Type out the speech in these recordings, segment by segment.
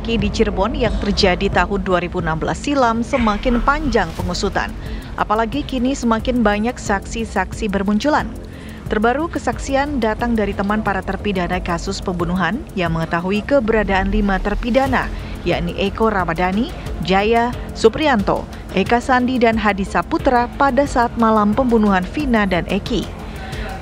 Eki di Cirebon yang terjadi tahun 2016 silam semakin panjang pengusutan. Apalagi kini semakin banyak saksi-saksi bermunculan. Terbaru kesaksian datang dari teman para terpidana kasus pembunuhan yang mengetahui keberadaan 5 terpidana, yakni Eko Ramadhani, Jaya, Supriyanto, Eka Sandi, dan Hadi Saputra pada saat malam pembunuhan Vina dan Eki.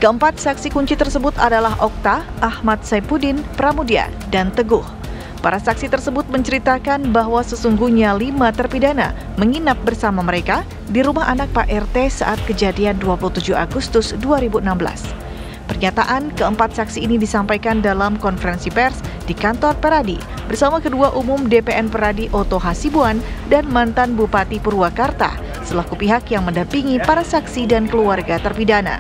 Keempat saksi kunci tersebut adalah Okta, Ahmad Saifuddin, Pramudia, dan Teguh. Para saksi tersebut menceritakan bahwa sesungguhnya 5 terpidana menginap bersama mereka di rumah anak Pak RT saat kejadian 27 Agustus 2016. Pernyataan keempat saksi ini disampaikan dalam konferensi pers di kantor Peradi bersama Ketua Umum DPN Peradi Oto Hasibuan dan mantan Bupati Purwakarta selaku pihak yang mendampingi para saksi dan keluarga terpidana.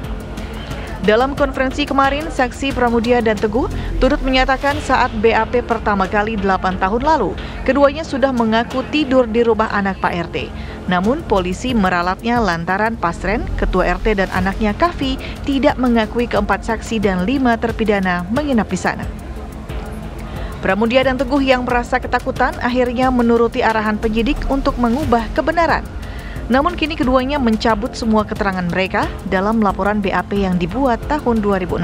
Dalam konferensi kemarin, saksi Pramudia dan Teguh turut menyatakan saat BAP pertama kali 8 tahun lalu, keduanya sudah mengaku tidur di rumah anak Pak RT. Namun polisi meralatnya lantaran Pasren, Ketua RT dan anaknya Kavi tidak mengakui keempat saksi dan 5 terpidana menginap di sana. Pramudia dan Teguh yang merasa ketakutan akhirnya menuruti arahan penyidik untuk mengubah kebenaran. Namun kini keduanya mencabut semua keterangan mereka dalam laporan BAP yang dibuat tahun 2016.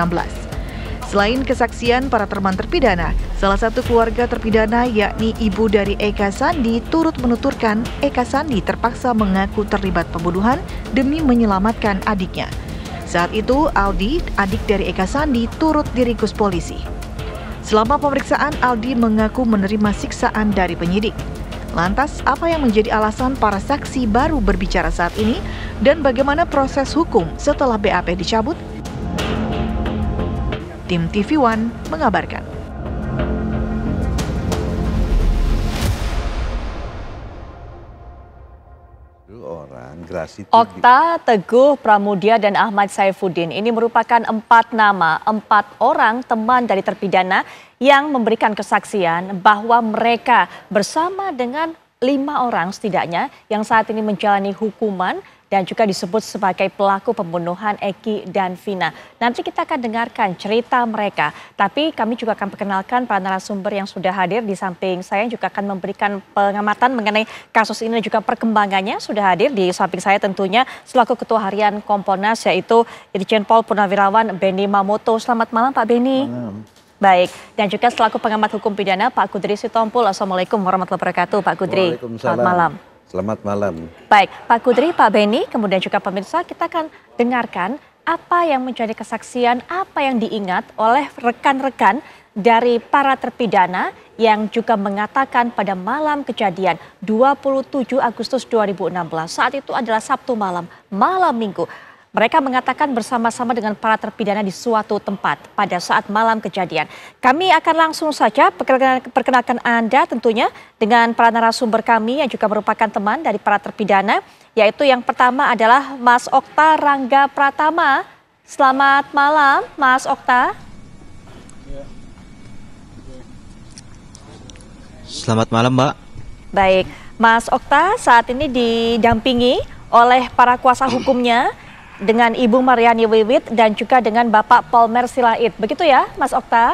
Selain kesaksian para teman terpidana, salah satu keluarga terpidana yakni ibu dari Eka Sandi turut menuturkan Eka Sandi terpaksa mengaku terlibat pembunuhan demi menyelamatkan adiknya. Saat itu Aldi, adik dari Eka Sandi, turut diringkus polisi. Selama pemeriksaan, Aldi mengaku menerima siksaan dari penyidik. Lantas, apa yang menjadi alasan para saksi baru berbicara saat ini dan bagaimana proses hukum setelah BAP dicabut? Tim TV One mengabarkan. Okta, Teguh, Pramudia, dan Ahmad Saifuddin ini merupakan 4 nama, 4 orang teman dari terpidana yang memberikan kesaksian bahwa mereka bersama dengan 5 orang setidaknya yang saat ini menjalani hukuman dan juga disebut sebagai pelaku pembunuhan Eki dan Vina. Nanti kita akan dengarkan cerita mereka, tapi kami juga akan perkenalkan para narasumber yang sudah hadir di samping saya juga akan memberikan pengamatan mengenai kasus ini dan juga perkembangannya. Sudah hadir di samping saya tentunya selaku Ketua Harian Kompolnas yaitu Irjen Pol Purnawirawan Benny Mamoto. Selamat malam Pak Benny. Baik, dan juga selaku pengamat hukum pidana Pak Kudri Sitompul. Assalamualaikum warahmatullahi wabarakatuh Pak Kudri. Waalaikumsalam. Selamat malam. Selamat malam. Baik, Pak Kudri, Pak Benny, kemudian juga pemirsa, kita akan dengarkan apa yang menjadi kesaksian, apa yang diingat oleh rekan-rekan dari para terpidana yang juga mengatakan pada malam kejadian 27 Agustus 2016. Saat itu adalah Sabtu malam, malam Minggu. Mereka mengatakan bersama-sama dengan para terpidana di suatu tempat pada saat malam kejadian. Kami akan langsung saja perkenalkan Anda tentunya dengan para narasumber kami yang juga merupakan teman dari para terpidana. Yaitu yang pertama adalah Mas Okta Rangga Pratama. Selamat malam Mas Okta. Selamat malam Mbak. Baik, Mas Okta saat ini didampingi oleh para kuasa hukumnya dengan Ibu Mariani Wiwit dan juga dengan Bapak Polmer Sirait. Begitu ya, Mas Okta?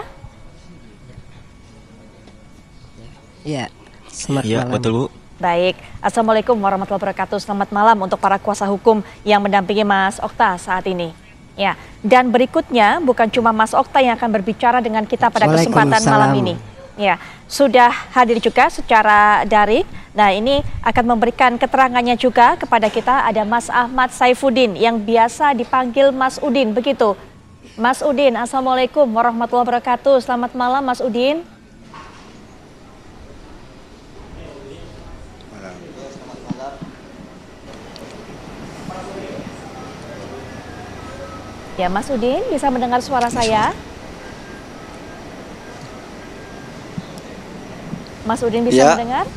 Iya, selamat malam. Betul Bu. Baik, Assalamualaikum warahmatullahi wabarakatuh. Selamat malam untuk para kuasa hukum yang mendampingi Mas Okta saat ini. Ya, dan berikutnya bukan cuma Mas Okta yang akan berbicara dengan kita pada kesempatan malam ini. Ya, sudah hadir juga secara daring. Nah, ini akan memberikan keterangannya juga kepada kita ada Mas Ahmad Saifuddin yang biasa dipanggil Mas Udin, begitu. Mas Udin, Assalamualaikum warahmatullahi wabarakatuh. Selamat malam Mas Udin. Ya, Mas Udin bisa mendengar suara saya? Mas Udin bisa mendengar?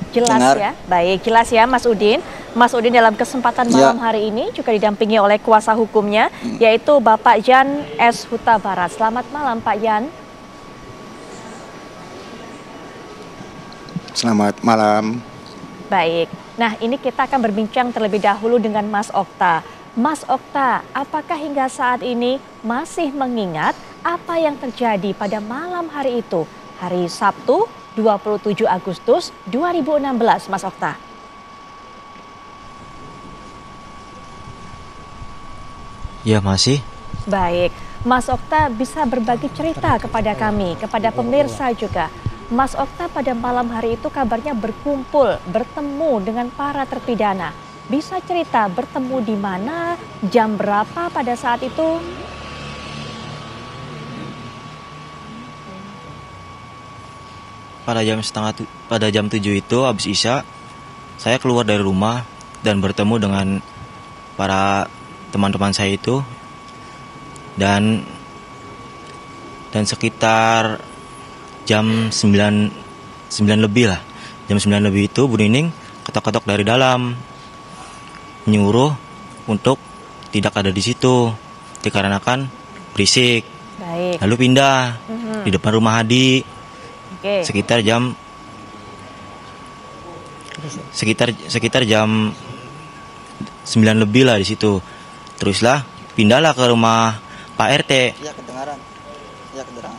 Jelas ya? Baik, jelas ya Mas Udin. Mas Udin dalam kesempatan malam hari ini juga didampingi oleh kuasa hukumnya, yaitu Bapak Jan S. Huta Barat. Selamat malam Pak Jan. Selamat malam. Baik, nah ini kita akan berbincang terlebih dahulu dengan Mas Okta. Mas Okta, apakah hingga saat ini masih mengingat apa yang terjadi pada malam hari itu hari Sabtu 27 Agustus 2016, Mas Okta. Ya, masih. Baik, Mas Okta bisa berbagi cerita kepada kami, kepada pemirsa juga. Mas Okta pada malam hari itu kabarnya berkumpul, bertemu dengan para terpidana. Bisa cerita bertemu di mana, jam berapa pada saat itu? Pada jam 7 itu habis Isya, saya keluar dari rumah dan bertemu dengan para teman-teman saya itu, dan sekitar jam 9 lebih lah. Jam 9 lebih itu Bu Nining ketok-ketok dari dalam, menyuruh untuk tidak ada di situ dikarenakan berisik. Baik. Lalu pindah di depan rumah Hadi. Oke. Sekitar jam 9 lebih lah di situ. Teruslah pindahlah ke rumah Pak RT. Ya, kedengaran. Ya, kedengaran.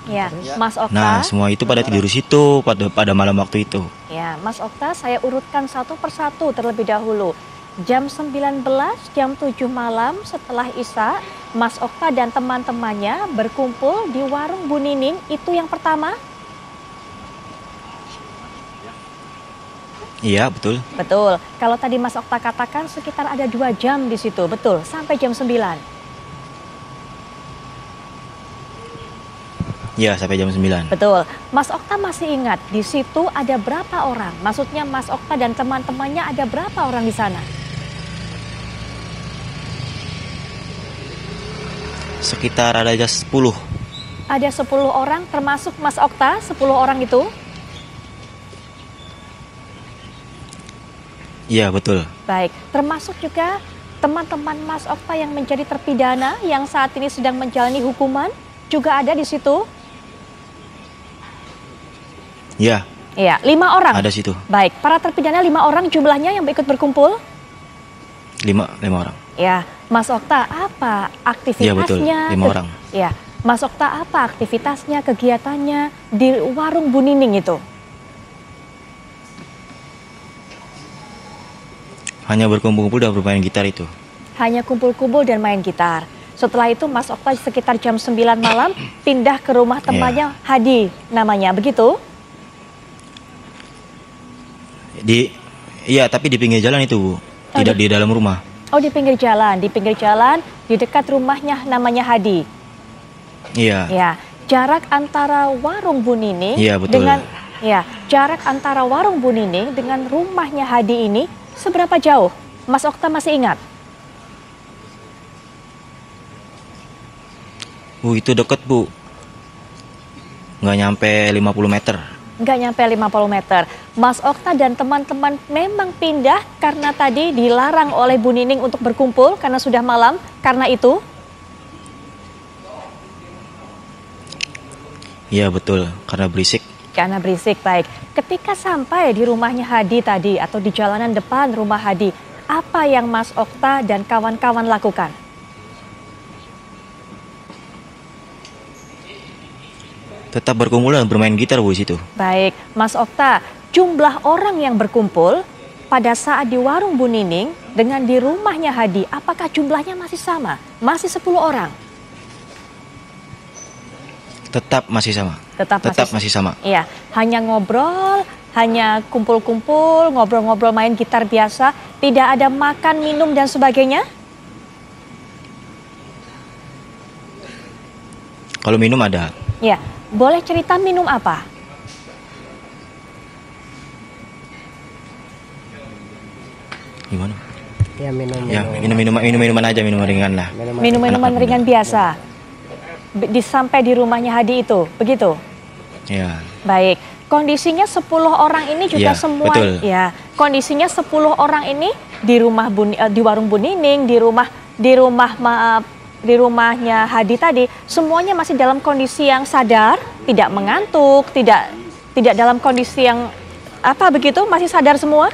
Ya, Mas Okta. Nah, semua itu pada tidur di situ pada malam waktu itu. Ya, Mas Okta, saya urutkan satu persatu terlebih dahulu. Jam 19, jam 7 malam setelah Isya, Mas Okta dan teman-temannya berkumpul di warung Bu Nining, itu yang pertama? Iya, betul. Betul. Kalau tadi Mas Okta katakan sekitar ada 2 jam di situ, betul, sampai jam 9. Iya, sampai jam 9. Betul. Mas Okta masih ingat di situ ada berapa orang? Maksudnya Mas Okta dan teman-temannya ada berapa orang di sana? Sekitar ada 10. Ada 10 orang termasuk Mas Okta, 10 orang itu? Iya, betul. Baik, termasuk juga teman-teman Mas Okta yang menjadi terpidana yang saat ini sedang menjalani hukuman juga ada di situ? Iya. Iya, 5 orang. Ada situ. Baik, para terpidana 5 orang jumlahnya yang ikut berkumpul? 5 orang. Ya, Mas Okta apa aktivitasnya? Iya, betul. 5 orang. Ya, Mas Okta apa aktivitasnya, kegiatannya di warung Bu Nining itu? Hanya berkumpul-kumpul dan bermain gitar itu. Hanya kumpul-kumpul dan main gitar. Setelah itu Mas Okta sekitar jam 9 malam pindah ke rumah temannya Hadi namanya, begitu? Iya, tapi di pinggir jalan itu, Bu. Tidak di dalam rumah. Oh, di pinggir jalan, di dekat rumahnya namanya Hadi. Iya. Ya, jarak antara warung Bu Nining betul. jarak antara warung Bu Nining dengan rumahnya Hadi ini seberapa jauh? Mas Okta masih ingat? Bu, itu deket, Bu. Nggak nyampe 50 meter. Nggak nyampe 50 meter. Mas Okta dan teman-teman memang pindah karena tadi dilarang oleh Bu Nining untuk berkumpul karena sudah malam, karena itu? Iya, betul. Karena berisik. Karena berisik, baik. Ketika sampai di rumahnya Hadi tadi atau di jalanan depan rumah Hadi, apa yang Mas Okta dan kawan-kawan lakukan? Tetap berkumpul dan bermain gitar, Bu, di situ. Baik, Mas Okta, jumlah orang yang berkumpul pada saat di warung Bu Nining dengan di rumahnya Hadi, apakah jumlahnya masih sama? Masih 10 orang? Tetap masih sama. Tetap masih sama. Iya, hanya ngobrol, hanya kumpul-kumpul, ngobrol-ngobrol, main gitar biasa, tidak ada makan, minum dan sebagainya? Kalau minum ada. Ya, boleh cerita minum apa? Gimana? Ya, Minuman aja, minuman ringan lah. Minuman ringan biasa. Sampai di rumahnya Hadi itu, begitu? Ya. Baik, kondisinya 10 orang ini juga semua, betul. Ya, kondisinya 10 orang ini di di warung Bu Nining, di rumahnya Hadi tadi, semuanya masih dalam kondisi yang sadar, tidak mengantuk, tidak dalam kondisi yang apa begitu, masih sadar semua?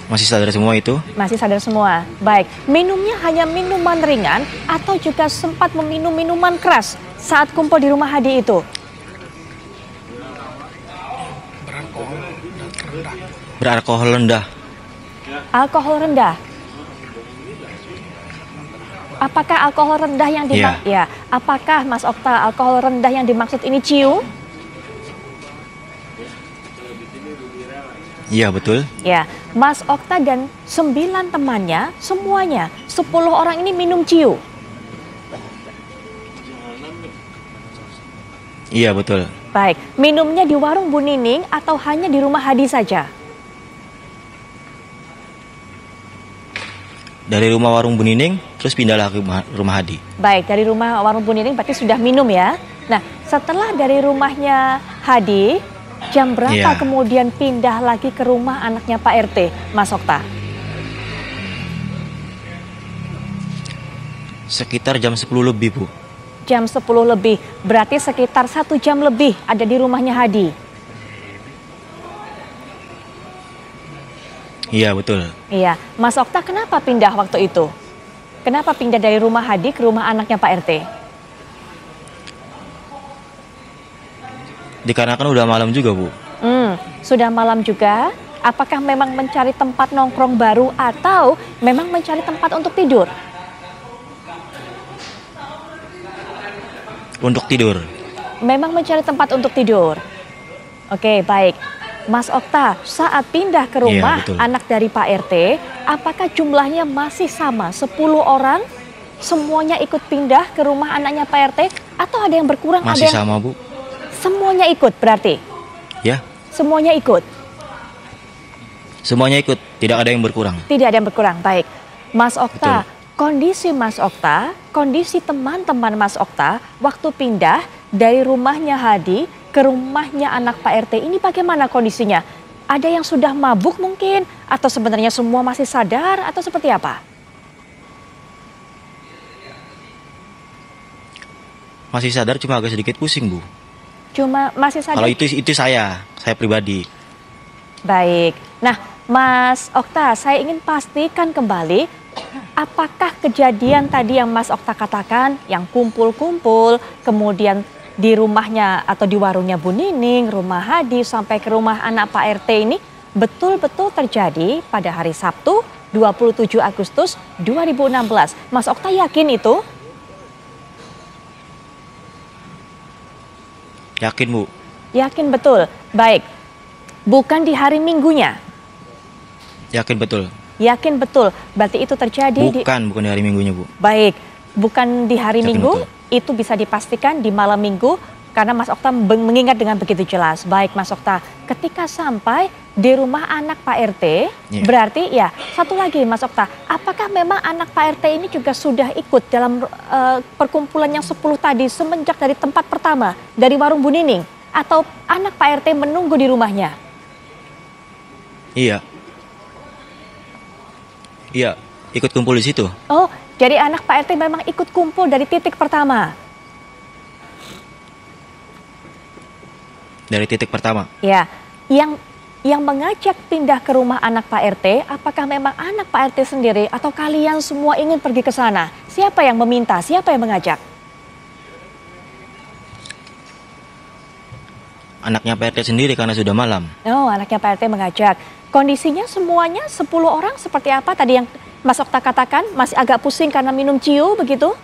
Masih sadar semua itu? Masih sadar semua. Baik, minumnya hanya minuman ringan atau juga sempat meminum minuman keras saat kumpul di rumah Hadi itu? Beralkohol rendah. Alkohol rendah. Apakah alkohol rendah yang dimaksud? Ya. Apakah Mas Okta alkohol rendah yang dimaksud ini ciu? Iya betul. Ya, Mas Okta dan 9 temannya semuanya 10 orang ini minum ciu. Iya betul. Baik, minumnya di warung Bu Nining atau hanya di rumah Hadi saja? Dari rumah warung Bu Nining, terus pindahlah ke rumah Hadi. Baik, dari rumah warung Bu Nining berarti sudah minum ya. Nah, setelah dari rumahnya Hadi, jam berapa kemudian pindah lagi ke rumah anaknya Pak RT, Mas Okta? Sekitar jam 10 lebih, Bu. Jam 10 lebih, berarti sekitar 1 jam lebih ada di rumahnya Hadi. Iya betul. Iya, Mas Okta kenapa pindah waktu itu? Kenapa pindah dari rumah Hadi ke rumah anaknya Pak RT? Dikarenakan udah malam juga, Bu. Sudah malam juga. Apakah memang mencari tempat nongkrong baru atau memang mencari tempat untuk tidur? Untuk tidur. Memang mencari tempat untuk tidur. Oke, baik. Mas Okta, saat pindah ke rumah anak dari Pak RT, apakah jumlahnya masih sama 10 orang? Semuanya ikut pindah ke rumah anaknya Pak RT atau ada yang berkurang? Masih sama, Bu. Semuanya ikut berarti? Ya. Semuanya ikut? Semuanya ikut, tidak ada yang berkurang. Tidak ada yang berkurang, baik. Mas Okta, Betul. kondisi Mas Okta, kondisi teman-teman Mas Okta waktu pindah dari rumahnya Hadi ke rumahnya anak Pak RT ini bagaimana kondisinya? Ada yang sudah mabuk mungkin? Atau sebenarnya semua masih sadar atau seperti apa? Masih sadar, cuma agak sedikit pusing, Bu. Cuma masih sadar? Kalau itu saya pribadi. Baik. Nah, Mas Okta, saya ingin pastikan kembali apakah kejadian tadi yang Mas Okta katakan, yang kumpul-kumpul, kemudian di rumahnya atau di warungnya Bu Nining, rumah Hadi, sampai ke rumah anak Pak RT ini betul-betul terjadi pada hari Sabtu 27 Agustus 2016. Mas Okta yakin itu? Yakin, Bu? Yakin betul. Baik. Bukan di hari Minggunya? Yakin betul. Yakin betul. Berarti itu terjadi bukan di hari Minggunya, Bu. Baik. Bukan di hari Yakin Minggu, betul. Itu bisa dipastikan di malam Minggu karena Mas Okta mengingat dengan begitu jelas. Baik Mas Okta, ketika sampai di rumah anak Pak RT, berarti ya satu lagi Mas Okta, apakah memang anak Pak RT ini juga sudah ikut dalam perkumpulan yang 10 tadi semenjak dari tempat pertama, dari warung Bu Nining? Atau anak Pak RT menunggu di rumahnya? Iya. Iya, ikut kumpul di situ. Oh, jadi anak Pak RT memang ikut kumpul dari titik pertama? Dari titik pertama. Ya, yang mengajak pindah ke rumah anak Pak RT, apakah memang anak Pak RT sendiri atau kalian semua ingin pergi ke sana? Siapa yang meminta? Siapa yang mengajak? Anaknya Pak RT sendiri karena sudah malam. Oh, anaknya Pak RT mengajak. Kondisinya semuanya 10 orang seperti apa tadi yang Mas Okta katakan? Masih agak pusing karena minum ciu begitu?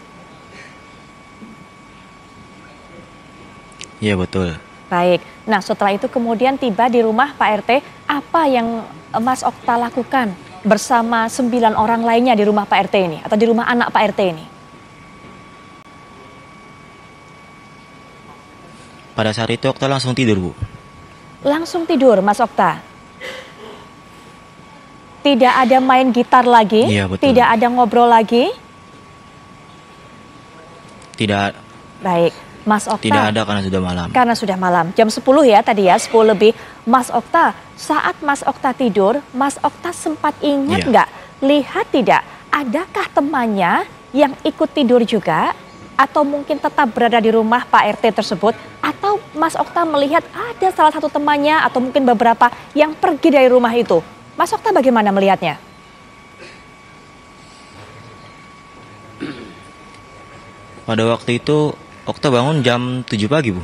Iya betul. Baik, nah setelah itu kemudian tiba di rumah Pak RT, apa yang Mas Okta lakukan bersama 9 orang lainnya di rumah Pak RT ini atau di rumah anak Pak RT ini? Pada saat itu Okta langsung tidur, Bu. Langsung tidur Mas Okta? Tidak ada main gitar lagi? Iya, betul. Tidak ada ngobrol lagi? Tidak. Baik, Mas Okta. Tidak ada karena sudah malam. Karena sudah malam, jam 10 ya tadi ya, 10 lebih. Mas Okta, saat Mas Okta tidur, Mas Okta sempat ingat nggak? Lihat tidak, adakah temannya yang ikut tidur juga? Atau mungkin tetap berada di rumah Pak RT tersebut? Atau Mas Okta melihat ada salah satu temannya atau mungkin beberapa yang pergi dari rumah itu? Mas Okta bagaimana melihatnya? Pada waktu itu Okta bangun jam 7 pagi, Bu.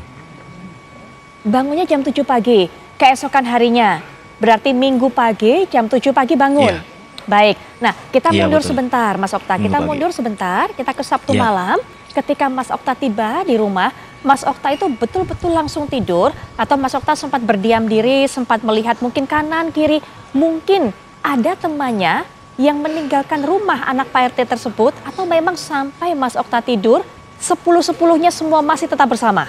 Bangunnya jam 7 pagi, keesokan harinya. Berarti Minggu pagi jam 7 pagi bangun. Iya. Baik, nah kita Iya, mundur betul. sebentar Mas Okta. Minggu Kita pagi. mundur sebentar, kita ke Sabtu Iya. malam. Ketika Mas Okta tiba di rumah, Mas Okta itu betul-betul langsung tidur atau Mas Okta sempat berdiam diri, sempat melihat mungkin kanan, kiri, mungkin ada temannya yang meninggalkan rumah anak Pak RT tersebut atau memang sampai Mas Okta tidur, 10-10-nya semua masih tetap bersama?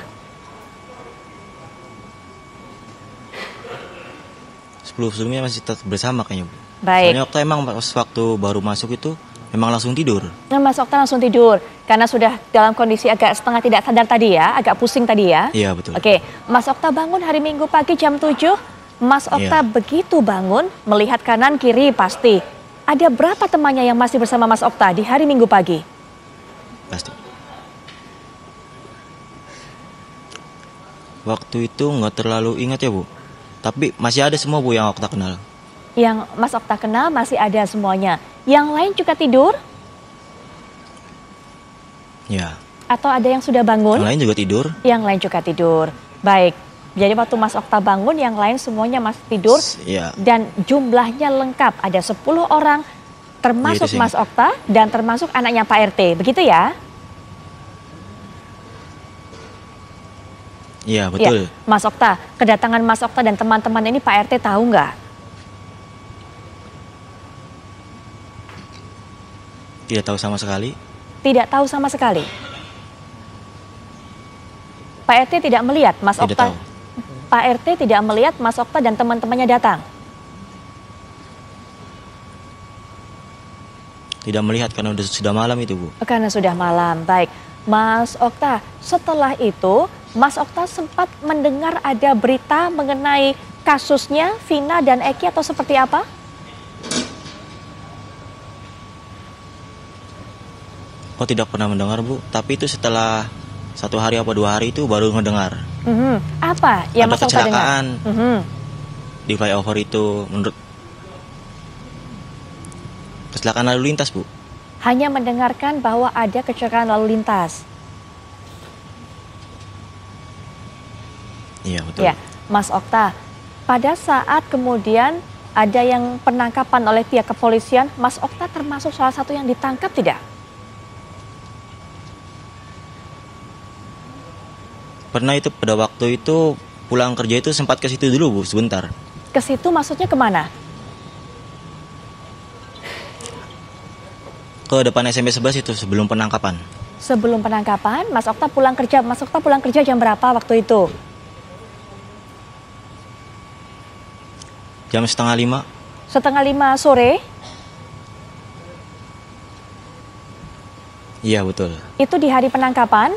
10 sebelumnya masih tetap bersama kayaknya, Bu. Baik. Soalnya Okta emang pas waktu baru masuk itu memang langsung tidur. Nah, Mas Okta langsung tidur karena sudah dalam kondisi agak setengah tidak sadar tadi ya, agak pusing tadi ya. Iya, betul. Oke, Mas Okta bangun hari Minggu pagi jam 7. Mas Okta Iya. begitu bangun, melihat kanan kiri pasti. Ada berapa temannya yang masih bersama Mas Okta di hari Minggu pagi? Pasti. Waktu itu nggak terlalu ingat ya, Bu. Tapi masih ada semua, Bu, yang Okta kenal. Yang Mas Okta kenal masih ada semuanya. Yang lain juga tidur Ya. atau ada yang sudah bangun? Yang lain juga tidur. Yang lain juga tidur. Baik, jadi waktu Mas Okta bangun yang lain semuanya masih tidur. Iya. Dan jumlahnya lengkap, ada 10 orang termasuk Iya, itu sih. Mas Okta dan termasuk anaknya Pak RT, begitu ya? Iya, betul. Ya, Mas Okta, kedatangan Mas Okta dan teman-teman ini Pak RT tahu nggak? Tidak tahu sama sekali. Tidak tahu sama sekali. Pak RT tidak melihat Mas Tidak Okta. tahu. Pak RT tidak melihat Mas Okta dan teman-temannya datang. Tidak melihat karena sudah malam itu, Bu. Karena sudah malam. Baik, Mas Okta, setelah itu Mas Okta sempat mendengar ada berita mengenai kasusnya Vina dan Eki atau seperti apa? Oh, tidak pernah mendengar, Bu. Tapi itu setelah 1 hari apa 2 hari itu baru ngedengar. Apa yang Ada Mas Okta dengar? kecelakaan di flyover itu, menurut kecelakaan lalu lintas, Bu. Hanya mendengarkan bahwa ada kecelakaan lalu lintas. Iya, betul. Ya, Mas Okta, pada saat kemudian ada yang penangkapan oleh pihak kepolisian, Mas Okta termasuk salah satu yang ditangkap tidak? Pernah itu pada waktu itu pulang kerja itu sempat ke situ dulu, Bu, sebentar. Ke situ maksudnya kemana? Ke depan SMP 11 itu sebelum penangkapan. Sebelum penangkapan, Mas Okta pulang kerja. Mas Okta pulang kerja jam berapa waktu itu? Jam setengah 5. Setengah 5 sore, Iya, betul. itu di hari penangkapan.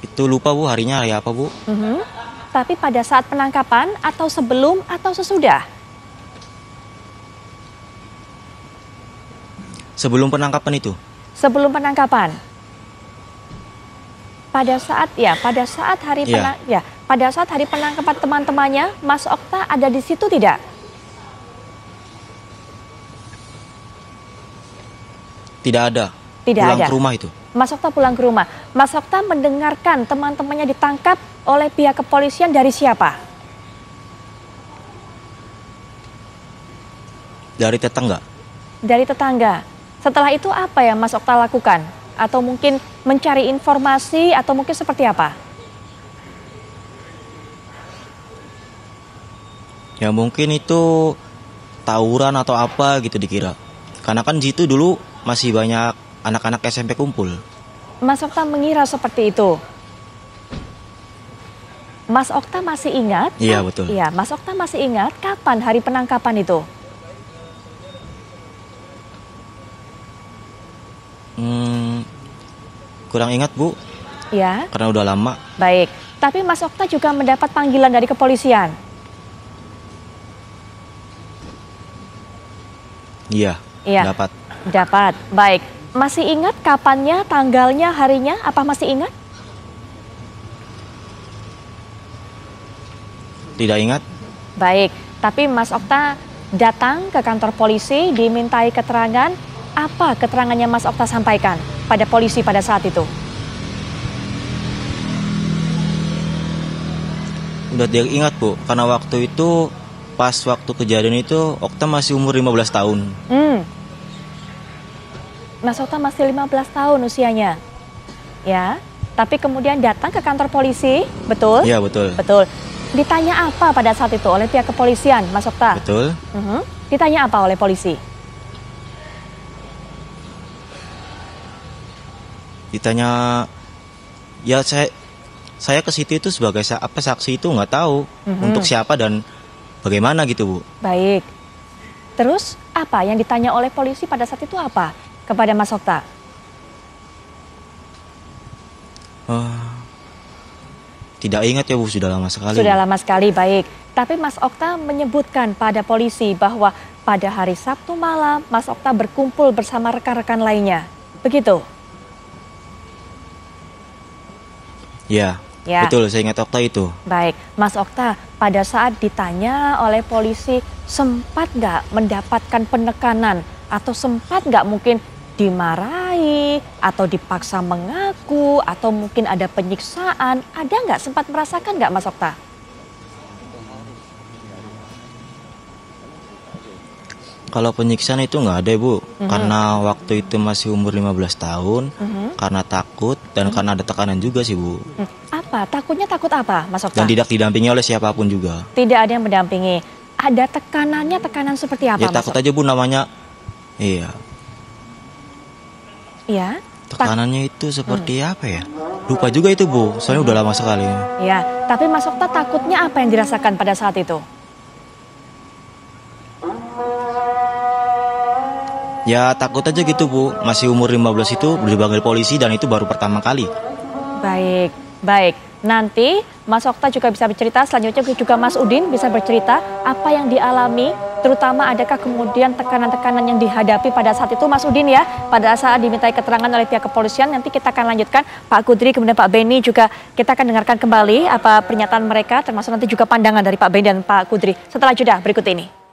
Itu lupa, Bu, harinya hari apa, Bu? Tapi pada saat penangkapan atau sebelum atau sesudah? Sebelum penangkapan itu. Sebelum penangkapan. Pada saat hari Iya. pada saat hari penangkapan teman-temannya, Mas Okta ada di situ tidak? Tidak ada. Tidak Pulang ada. ke rumah itu. Mas Okta pulang ke rumah. Mas Okta mendengarkan teman-temannya ditangkap oleh pihak kepolisian dari siapa? Dari tetangga. Dari tetangga. Setelah itu apa yang Mas Okta lakukan? Atau mungkin mencari informasi atau mungkin seperti apa? Ya mungkin itu tawuran atau apa gitu dikira. Karena kan di situ dulu masih banyak anak-anak SMP kumpul. Mas Okta mengira seperti itu. Mas Okta masih ingat? Iya, betul. Iya, Mas Okta masih ingat kapan hari penangkapan itu? Kurang ingat, Bu, Ya, karena udah lama. baik. Tapi Mas Okta juga mendapat panggilan dari kepolisian. Iya, Iya. dapat. Dapat, baik. Masih ingat kapannya, tanggalnya, harinya? Apa masih ingat? Tidak ingat. Baik, tapi Mas Okta datang ke kantor polisi dimintai keterangan. Apa keterangannya Mas Okta sampaikan pada polisi pada saat itu? Udah tidak ingat Bu, karena waktu itu pas waktu kejadian itu Okta masih umur 15 tahun. Mas Okta masih 15 tahun usianya. Ya, tapi kemudian datang ke kantor polisi, betul? Iya betul. Betul. Ditanya apa pada saat itu oleh pihak kepolisian, Mas Okta? Betul. Ditanya apa oleh polisi? Ditanya, ya saya ke situ itu sebagai saksi itu nggak tahu untuk siapa dan bagaimana gitu Bu. Baik. Terus apa yang ditanya oleh polisi pada saat itu apa kepada Mas Okta? Tidak ingat ya Bu, sudah lama sekali. Sudah lama sekali, baik. Tapi Mas Okta menyebutkan pada polisi bahwa pada hari Sabtu malam Mas Okta berkumpul bersama rekan-rekan lainnya. Begitu? Ya, Ya. betul, saya ingat Okta itu. Baik, Mas Okta pada saat ditanya oleh polisi sempat nggak mendapatkan penekanan atau sempat nggak mungkin dimarahi atau dipaksa mengaku atau mungkin ada penyiksaan, ada nggak, sempat merasakan nggak Mas Okta? Kalau penyiksaan itu nggak ada Bu, karena waktu itu masih umur 15 tahun, karena takut dan karena ada tekanan juga sih Bu. Apa? Takutnya takut apa Mas Okta? Dan tidak didampingi oleh siapapun juga. Tidak ada yang mendampingi. Ada tekanannya, tekanan seperti apa Ya Mas takut Okta? aja Bu namanya, iya. Iya. Tekanannya itu seperti apa ya? Lupa juga itu Bu, soalnya udah lama sekali. Ya, tapi Mas Okta takutnya apa yang dirasakan pada saat itu? Ya takut aja gitu Bu, masih umur 15 itu dipanggil polisi dan itu baru pertama kali. Baik, baik. Nanti Mas Okta juga bisa bercerita, selanjutnya juga Mas Udin bisa bercerita apa yang dialami, terutama adakah kemudian tekanan-tekanan yang dihadapi pada saat itu Mas Udin ya, pada saat dimintai keterangan oleh pihak kepolisian. Nanti kita akan lanjutkan Pak Kudri, kemudian Pak Beni juga kita akan dengarkan kembali apa pernyataan mereka, termasuk nanti juga pandangan dari Pak Beni dan Pak Kudri setelah jeda berikut ini.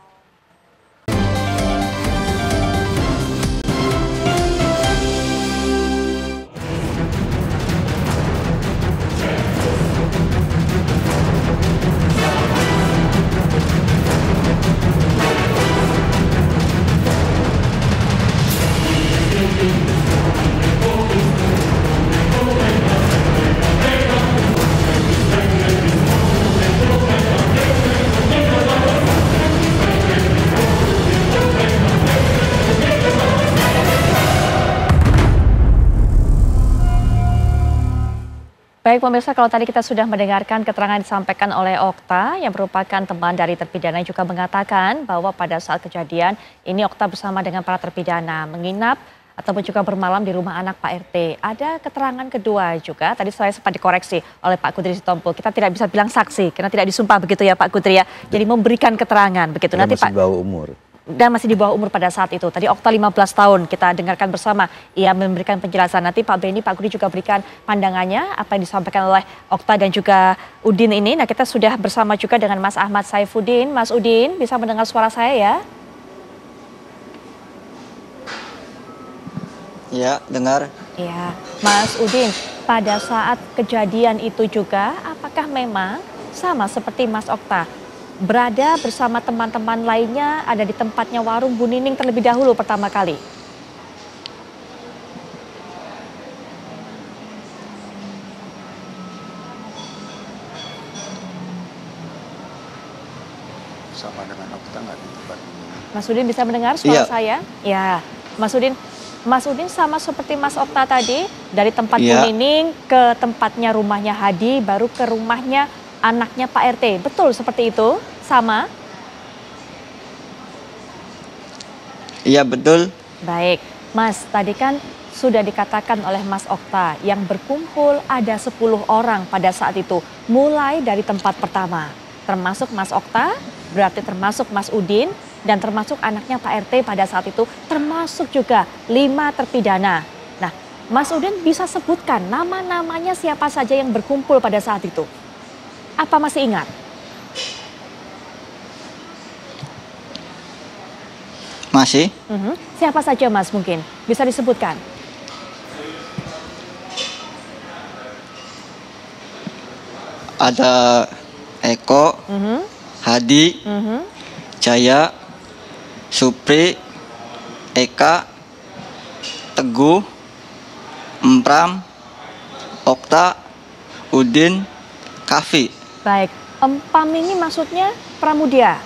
Baik pemirsa, kalau tadi kita sudah mendengarkan keterangan disampaikan oleh Okta yang merupakan teman dari terpidana, juga mengatakan bahwa pada saat kejadian ini Okta bersama dengan para terpidana menginap ataupun juga bermalam di rumah anak Pak RT. Ada keterangan kedua juga, tadi saya sempat dikoreksi oleh Pak Kudri Sitompul. Kita tidak bisa bilang saksi karena tidak disumpah begitu ya Pak Kudri ya. Jadi memberikan keterangan begitu. Dan Nanti masih Pak bawah umur. dan masih di bawah umur pada saat itu. Tadi Okta 15 tahun, kita dengarkan bersama. Ia memberikan penjelasan. Nanti Pak Beni, Pak Kudri juga berikan pandangannya apa yang disampaikan oleh Okta dan juga Udin ini. Nah, kita sudah bersama juga dengan Mas Ahmad Saifuddin. Mas Udin, bisa mendengar suara saya ya? Ya, dengar. Ya, Mas Udin, pada saat kejadian itu juga, apakah memang sama seperti Mas Okta, berada bersama teman-teman lainnya, ada di tempatnya warung Bu Nining terlebih dahulu pertama kali? Sama dengan Okta nggak di tempat ini. Mas Udin bisa mendengar suara Iya. saya? Ya, Mas Udin sama seperti Mas Okta tadi, dari tempat Bu Iya. Nining ke tempatnya rumahnya Hadi, baru ke rumahnya anaknya Pak RT. Betul seperti itu? Sama? Iya, betul. Baik, Mas, tadi kan sudah dikatakan oleh Mas Okta yang berkumpul ada 10 orang pada saat itu, mulai dari tempat pertama. Termasuk Mas Okta, berarti termasuk Mas Udin, dan termasuk anaknya Pak RT pada saat itu, termasuk juga 5 terpidana. Nah, Mas Udin bisa sebutkan nama-namanya siapa saja yang berkumpul pada saat itu? Apa masih ingat? Masih? Siapa saja Mas mungkin? Bisa disebutkan? Ada Eko, Hadi, Jaya, Supri, Eka, Teguh, Empram, Okta, Udin, Kavi. Baik, Empam ini maksudnya Pramudia.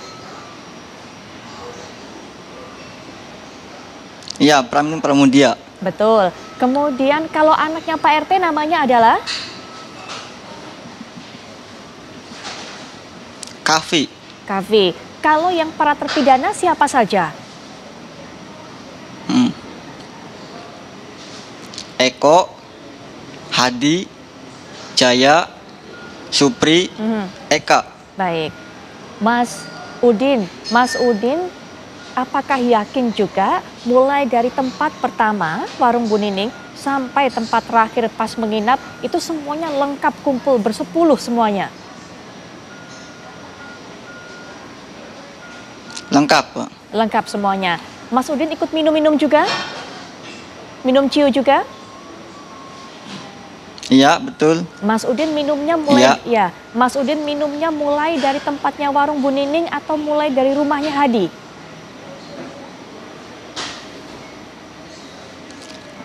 Iya, Pram ini Pramudia. Betul. Kemudian kalau anaknya Pak RT namanya adalah? Kavi. Kavi. Kalau yang para terpidana siapa saja? Eko, Hadi, Jaya, Supri, Eka. Baik. Mas Udin, apakah yakin juga mulai dari tempat pertama warung Bu Nining sampai tempat terakhir pas menginap itu semuanya lengkap kumpul bersepuluh semuanya? Lengkap, Pak. Lengkap semuanya. Mas Udin ikut minum-minum juga? Minum ciu juga? Iya, betul. Mas Udin minumnya mulai Iya. Mas Udin minumnya mulai dari tempatnya warung Bu Nining atau mulai dari rumahnya Hadi?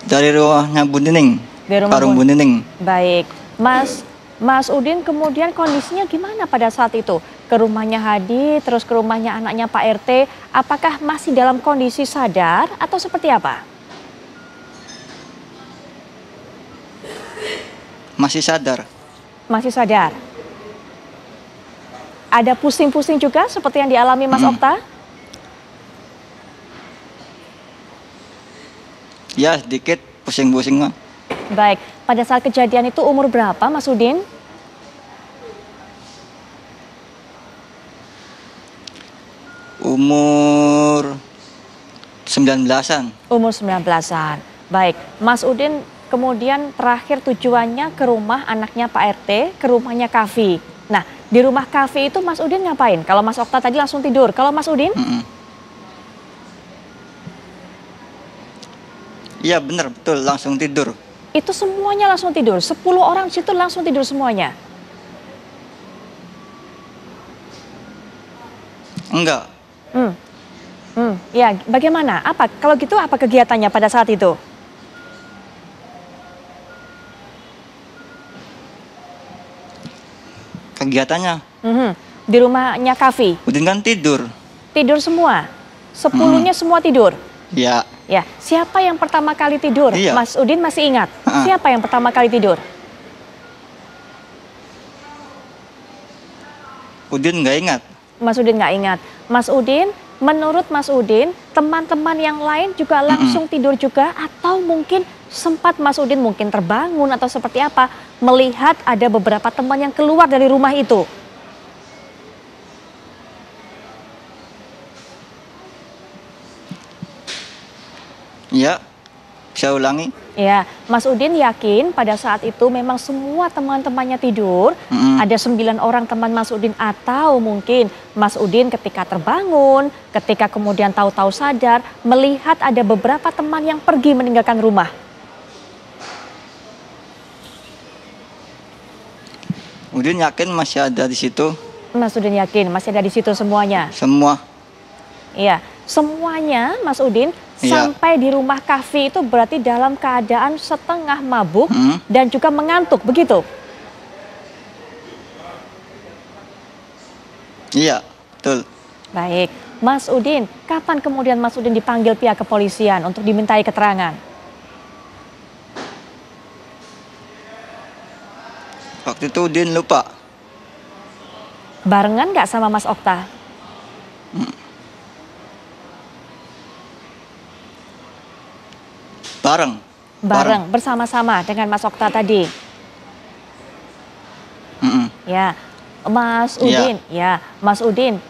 Dari rumahnya Bu Nining. Dari rumah Warung Bu Nining. Baik. Mas Udin kemudian kondisinya gimana pada saat itu? Ke rumahnya Hadi, terus ke rumahnya anaknya Pak RT, apakah masih dalam kondisi sadar atau seperti apa? Masih sadar. Masih sadar. Ada pusing-pusing juga seperti yang dialami Mas Okta? Ya, sedikit pusing-pusing, Pak. Baik, pada saat kejadian itu umur berapa Mas Udin? Umur 19-an. Umur 19-an. Baik, Mas Udin kemudian terakhir tujuannya ke rumah anaknya Pak RT, ke rumahnya Kavi. Nah, di rumah Kavi itu Mas Udin ngapain? Kalau Mas Okta tadi langsung tidur, kalau Mas Udin? Iya, benar, betul, langsung tidur. Itu semuanya langsung tidur, 10 orang di situ langsung tidur semuanya? Enggak. Ya, bagaimana? Apa? Kalau gitu apa kegiatannya pada saat itu? Kegiatannya, Di rumahnya Kavi, Udin kan tidur. tidur semua? 10-nya semua tidur? Ya, Ya, siapa yang pertama kali tidur? Iya. Mas Udin masih ingat? Siapa yang pertama kali tidur? Udin nggak ingat. Mas Udin nggak ingat. Mas Udin, menurut Mas Udin, teman-teman yang lain juga langsung tidur juga atau mungkin sempat Mas Udin mungkin terbangun atau seperti apa melihat ada beberapa teman yang keluar dari rumah itu? Ya, bisa ulangi. Ya, Mas Udin yakin pada saat itu memang semua teman-temannya tidur. Ada 9 orang teman Mas Udin atau mungkin Mas Udin ketika terbangun, ketika kemudian tahu-tahu sadar, melihat ada beberapa teman yang pergi meninggalkan rumah. Udin yakin masih ada di situ. Mas Udin yakin masih ada di situ semuanya. Semua. Iya, semuanya Mas Udin Iya. sampai di rumah Kavi itu berarti dalam keadaan setengah mabuk dan juga mengantuk, begitu? Iya, betul. Baik, Mas Udin, kapan kemudian Mas Udin dipanggil pihak kepolisian untuk dimintai keterangan? Waktu itu Udin lupa. Barengan nggak sama Mas Okta? Bareng, bersama-sama dengan Mas Okta tadi. Ya, Mas Udin, Mas Udin.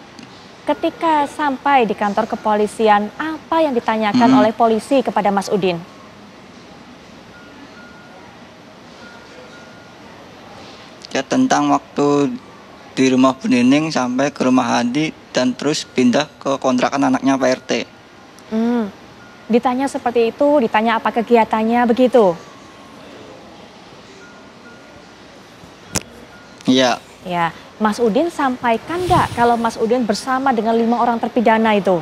Ketika sampai di kantor kepolisian, apa yang ditanyakan oleh polisi kepada Mas Udin? Ya, tentang waktu di rumah Bu Nining sampai ke rumah Hadi dan terus pindah ke kontrakan anaknya Pak RT. Ditanya seperti itu, ditanya apa kegiatannya begitu? Iya. Ya, Mas Udin sampaikan nggak kalau Mas Udin bersama dengan 5 orang terpidana itu?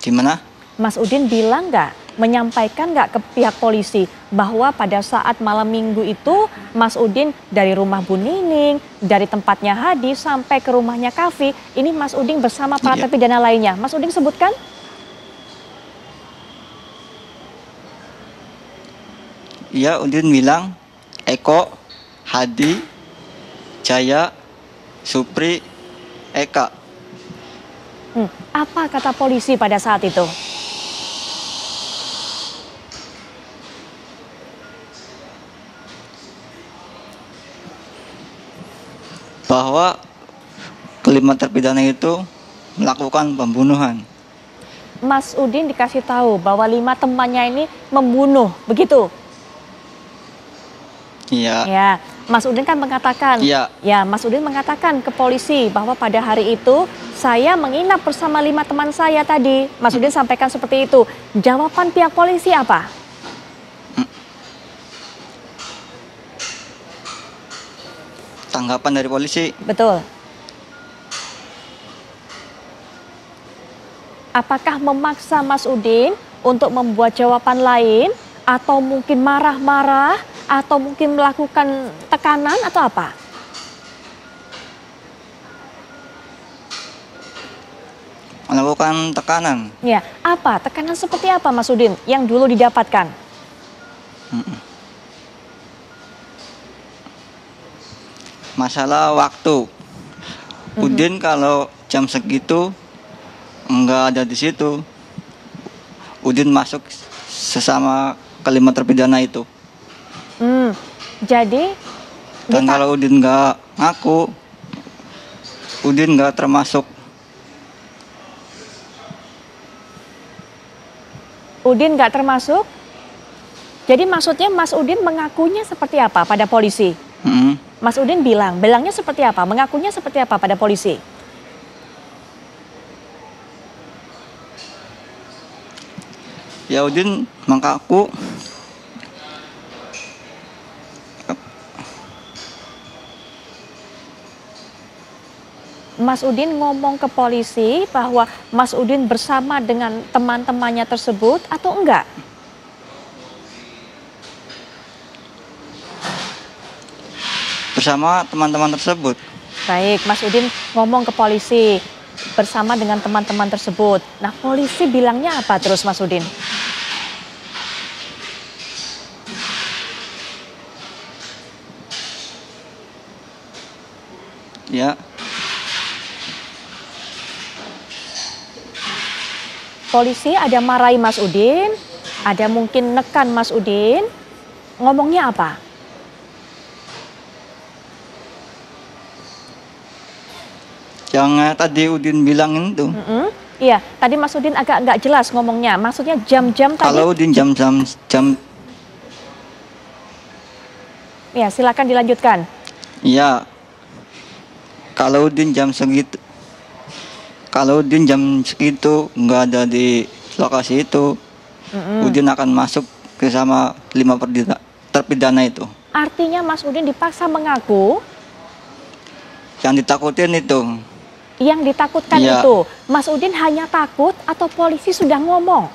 Gimana? Mas Udin bilang nggak, menyampaikan nggak ke pihak polisi bahwa pada saat malam minggu itu Mas Udin dari rumah Bu Nining, dari tempatnya Hadi sampai ke rumahnya Kavi, ini Mas Udin bersama para Iya. terpidana lainnya. Mas Udin sebutkan? Iya, Udin bilang Eko, Hadi, Jaya, Supri, Eka. Apa kata polisi pada saat itu? Bahwa kelima terpidana itu melakukan pembunuhan. Mas Udin dikasih tahu bahwa 5 temannya ini membunuh, begitu? Iya. Ya, Mas Udin kan mengatakan, Iya. ya Mas Udin mengatakan ke polisi bahwa pada hari itu saya menginap bersama 5 teman saya tadi. Mas Udin sampaikan seperti itu. Jawaban pihak polisi apa? Tanggapan dari polisi, Betul. Apakah memaksa Mas Udin untuk membuat jawaban lain atau mungkin marah-marah atau mungkin melakukan tekanan atau apa? melakukan tekanan. Ya, apa? Tekanan seperti apa Mas Udin yang dulu didapatkan? Masalah waktu. Udin kalau jam segitu enggak ada di situ, Udin masuk sesama kelima terpidana itu. Jadi Dan kalau Udin nggak ngaku, Udin nggak termasuk. Udin nggak termasuk? Jadi maksudnya Mas Udin mengakunya seperti apa pada polisi? Mas Udin bilangnya seperti apa? Mengakunya seperti apa pada polisi? Ya Udin mengaku Mas Udin ngomong ke polisi bahwa Mas Udin bersama dengan teman-temannya tersebut atau enggak? bersama teman-teman tersebut. Baik, Mas Udin ngomong ke polisi bersama dengan teman-teman tersebut. Nah, polisi bilangnya apa terus Mas Udin? Ya, Polisi ada marahi Mas Udin, ada mungkin nekan Mas Udin. Ngomongnya apa? yang tadi Udin bilangin tuh. Iya, tadi Mas Udin agak nggak jelas ngomongnya. Maksudnya jam-jam tadi. Kalau Udin jam. Ya, silakan dilanjutkan. Iya. Kalau Udin jam segitu. Kalau Udin jam segitu nggak ada di lokasi itu, Udin akan masuk ke sama 5 terpidana itu. Artinya Mas Udin dipaksa mengaku. Yang ditakutin itu. Yang ditakutkan Iya. itu, Mas Udin hanya takut atau polisi sudah ngomong?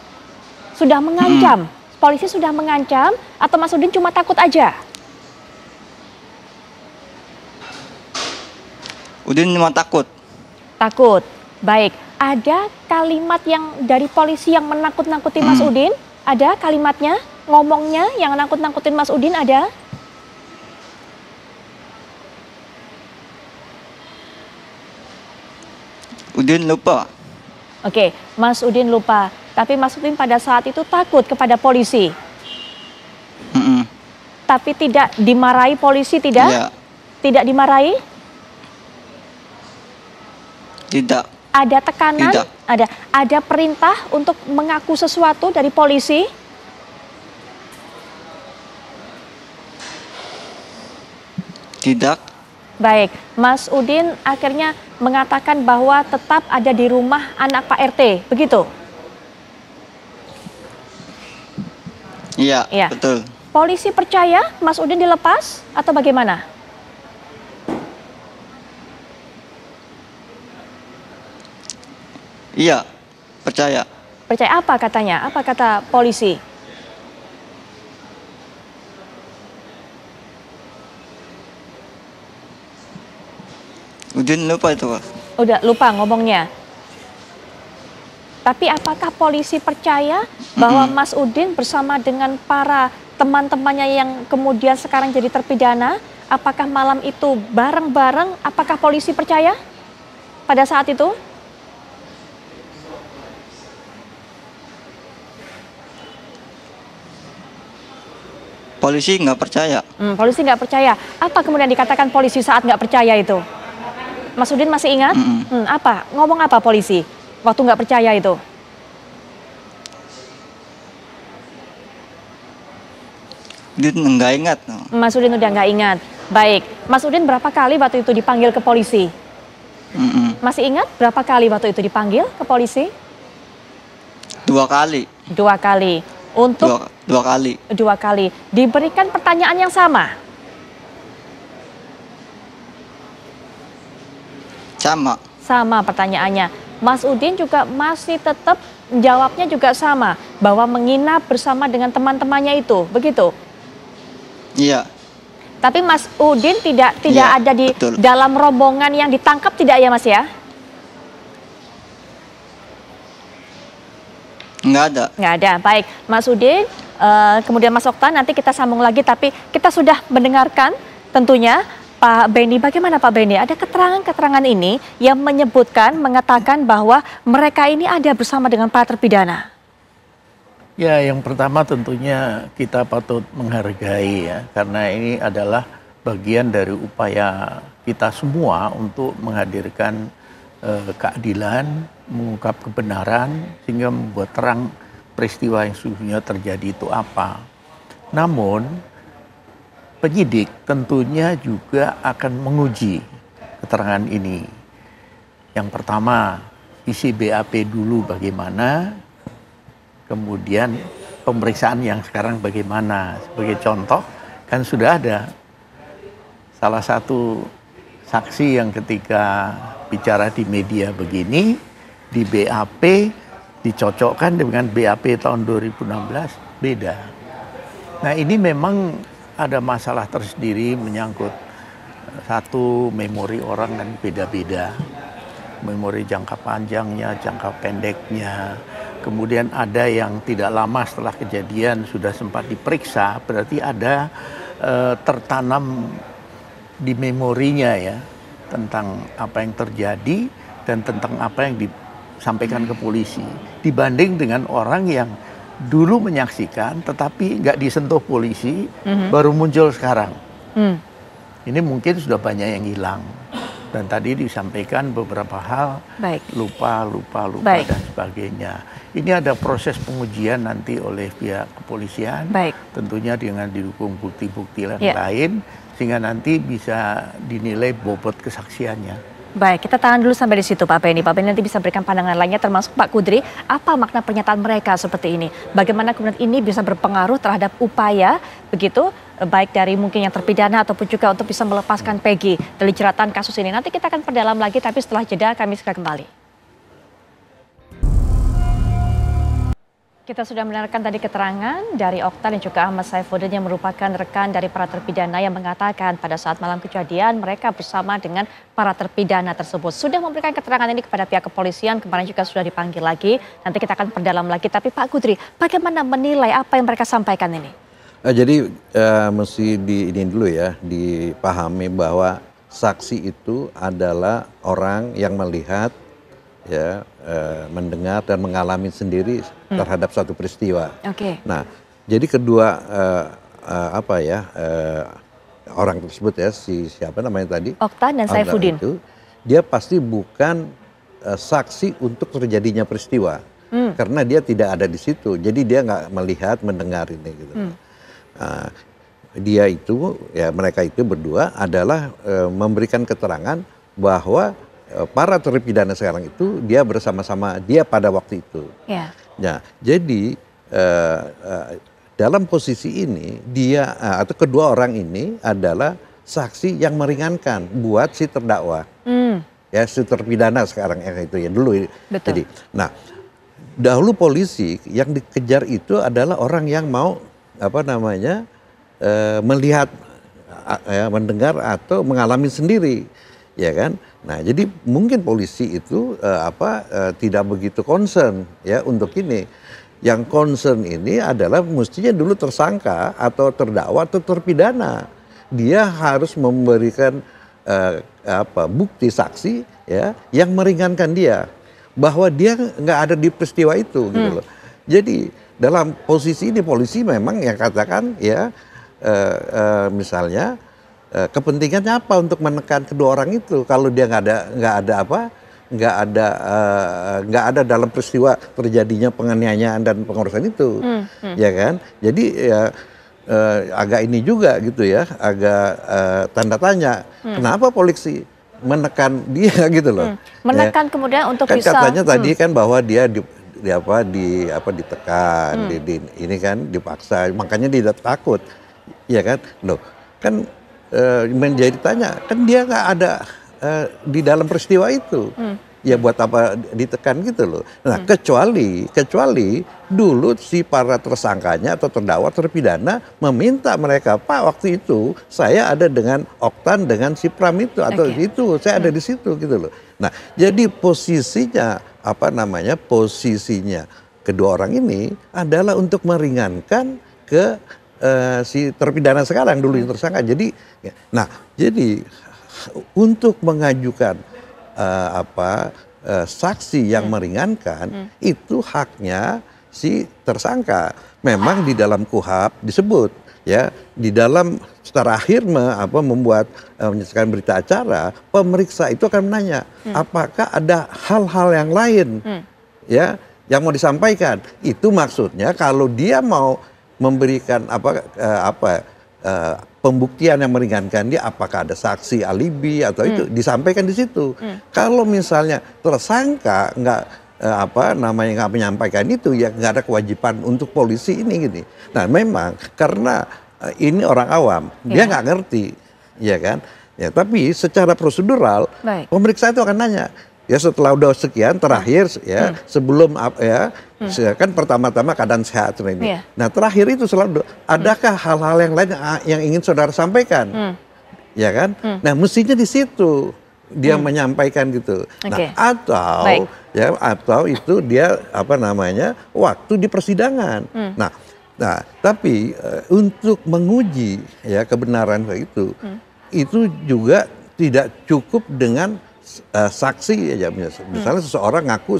Sudah mengancam? Polisi sudah mengancam atau Mas Udin cuma takut aja? Udin cuma takut. Takut. Baik, ada kalimat yang dari polisi yang menakut-nakuti Mas Udin? Ada kalimatnya, ngomongnya yang nakut-nakutin Mas Udin ada? Udin lupa. Oke, Mas Udin lupa. Tapi Mas Udin pada saat itu takut kepada polisi. Tapi tidak dimarahi polisi, tidak? Iya. Tidak dimarahi? Tidak. Ada tekanan? Tidak. Ada perintah untuk mengaku sesuatu dari polisi? Tidak. Baik, Mas Udin akhirnya mengatakan bahwa tetap ada di rumah anak Pak RT, begitu? Iya, Iya. betul. Polisi percaya Mas Udin dilepas atau bagaimana? Iya, percaya. Percaya apa katanya? Apa kata polisi? Udin lupa itu, Pak. Udah lupa ngomongnya. Tapi apakah polisi percaya bahwa Mas Udin bersama dengan para teman-temannya yang kemudian sekarang jadi terpidana? Apakah malam itu bareng-bareng? Apakah polisi percaya pada saat itu? Polisi nggak percaya. Polisi nggak percaya. Apa kemudian dikatakan polisi saat nggak percaya itu? Mas Udin masih ingat? Apa? Ngomong apa polisi waktu nggak percaya itu? Udin nggak ingat. No. Mas Udin udah nggak ingat. Baik. Mas Udin berapa kali waktu itu dipanggil ke polisi? Masih ingat berapa kali waktu itu dipanggil ke polisi? 2 kali. 2 kali. Untuk Dua kali. 2 kali. Diberikan pertanyaan yang sama? Sama. Sama pertanyaannya. Mas Udin juga masih tetap jawabnya juga sama. Bahwa menginap bersama dengan teman-temannya itu. Begitu? Iya. Tapi Mas Udin tidak Iya, ada di betul. dalam rombongan yang ditangkap tidak ya Mas ya? Nggak ada. Nggak ada. Baik, Mas Udin, kemudian Mas Oktan, nanti kita sambung lagi. Tapi kita sudah mendengarkan tentunya Pak Benny. Bagaimana Pak Benny? Ada keterangan-keterangan ini yang menyebutkan, mengatakan bahwa mereka ini ada bersama dengan para terpidana. Ya, yang pertama tentunya kita patut menghargai ya, karena ini adalah bagian dari upaya kita semua untuk menghadirkan keadilan, mengungkap kebenaran, sehingga membuat terang peristiwa yang sesungguhnya terjadi itu apa. Namun, penyidik tentunya juga akan menguji keterangan ini. Yang pertama, isi BAP dulu bagaimana, kemudian pemeriksaan yang sekarang bagaimana. Sebagai contoh, kan sudah ada salah satu saksi yang ketika bicara di media begini, di BAP dicocokkan dengan BAP tahun 2016, beda. Nah ini memang ada masalah tersendiri menyangkut satu, memori orang kan beda-beda. Memori jangka panjangnya, jangka pendeknya. Kemudian ada yang tidak lama setelah kejadian sudah sempat diperiksa, berarti ada tertanam di memorinya ya tentang apa yang terjadi dan tentang apa yang disampaikan ke polisi, dibanding dengan orang yang dulu menyaksikan tetapi nggak disentuh polisi, baru muncul sekarang. Ini mungkin sudah banyak yang hilang. Dan tadi disampaikan beberapa hal, lupa dan sebagainya. Ini ada proses pengujian nanti oleh pihak kepolisian, tentunya dengan didukung bukti-bukti lain, sehingga nanti bisa dinilai bobot kesaksiannya. Baik, kita tahan dulu sampai di situ Pak Benny. Pak Benny nanti bisa berikan pandangan lainnya, termasuk Pak Kudri, apa makna pernyataan mereka seperti ini? Bagaimana kemudian ini bisa berpengaruh terhadap upaya, begitu, baik dari mungkin yang terpidana ataupun juga untuk bisa melepaskan Peggy dari jeratan kasus ini. Nanti kita akan perdalam lagi, tapi setelah jeda kami segera kembali. Kita sudah mendengarkan tadi keterangan dari Okta dan juga Ahmad Saifuddin yang merupakan rekan dari para terpidana yang mengatakan pada saat malam kejadian mereka bersama dengan para terpidana tersebut. Sudah memberikan keterangan ini kepada pihak kepolisian, kemarin juga sudah dipanggil lagi. Nanti kita akan perdalam lagi. Tapi Pak Kudri, bagaimana menilai apa yang mereka sampaikan ini? Jadi mesti ini dulu ya, dipahami bahwa saksi itu adalah orang yang melihat, ya, mendengar dan mengalami sendiri terhadap suatu peristiwa. Nah, jadi kedua orang tersebut ya, siapa namanya tadi? Okta dan Saifuddin. Itu, dia pasti bukan saksi untuk terjadinya peristiwa, karena dia tidak ada di situ. Jadi dia nggak melihat, mendengar ini gitu. Dia itu, ya mereka itu berdua adalah memberikan keterangan bahwa para terpidana sekarang itu dia bersama-sama dia pada waktu itu. Ya. Nah, jadi dalam posisi ini dia atau kedua orang ini adalah saksi yang meringankan buat si terdakwa. Ya, si terpidana sekarang itu ya dulu. Betul. Jadi, nah dahulu polisi yang dikejar itu adalah orang yang mau melihat, mendengar atau mengalami sendiri, ya kan? Nah, jadi mungkin polisi itu tidak begitu concern ya untuk ini. Yang concern ini adalah mestinya dulu tersangka atau terdakwa atau terpidana. Dia harus memberikan bukti saksi ya yang meringankan dia bahwa dia nggak ada di peristiwa itu gitu loh. Jadi dalam posisi ini polisi memang yang katakan ya misalnya kepentingannya apa untuk menekan kedua orang itu kalau dia nggak ada dalam peristiwa terjadinya penganiayaan dan pengurusan itu, ya kan? Jadi ya agak ini juga gitu ya, agak tanda tanya, kenapa polisi menekan dia gitu loh? Menekan kemudian untuk kan bisa. Katanya tadi kan bahwa dia ditekan, ini kan dipaksa, makanya dia takut, ya kan? Loh, kan menjadi tanya, kan dia nggak ada di dalam peristiwa itu, ya buat apa ditekan gitu loh. Nah kecuali dulu si para tersangkanya atau terdakwa terpidana meminta mereka, Pak waktu itu saya ada dengan Oktan dengan si Pram itu atau itu saya ada di situ gitu loh. Nah jadi posisinya posisinya kedua orang ini adalah untuk meringankan ke si terpidana sekarang dulu yang tersangka. Jadi untuk mengajukan saksi yang meringankan itu haknya si tersangka. Memang di dalam KUHP disebut ya di dalam terakhir membuat menyaksikan berita acara, pemeriksa itu akan menanya apakah ada hal-hal yang lain ya yang mau disampaikan. Itu maksudnya kalau dia mau memberikan pembuktian yang meringankan dia, apakah ada saksi alibi atau itu disampaikan di situ. Kalau misalnya tersangka nggak menyampaikan itu, ya nggak ada kewajiban untuk polisi ini gini. Nah memang karena ini orang awam, dia nggak ngerti, ya kan? Ya tapi secara prosedural pemeriksa itu akan nanya. Ya setelah udah sekian terakhir ya sebelum kan pertama-tama keadaan sehat ini. Nah terakhir itu selalu adakah hal-hal yang lain yang ingin saudara sampaikan, ya kan? Nah mestinya di situ dia menyampaikan gitu. Nah atau itu dia waktu di persidangan. Nah tapi untuk menguji ya kebenaran itu juga tidak cukup dengan saksi aja, misalnya seseorang ngaku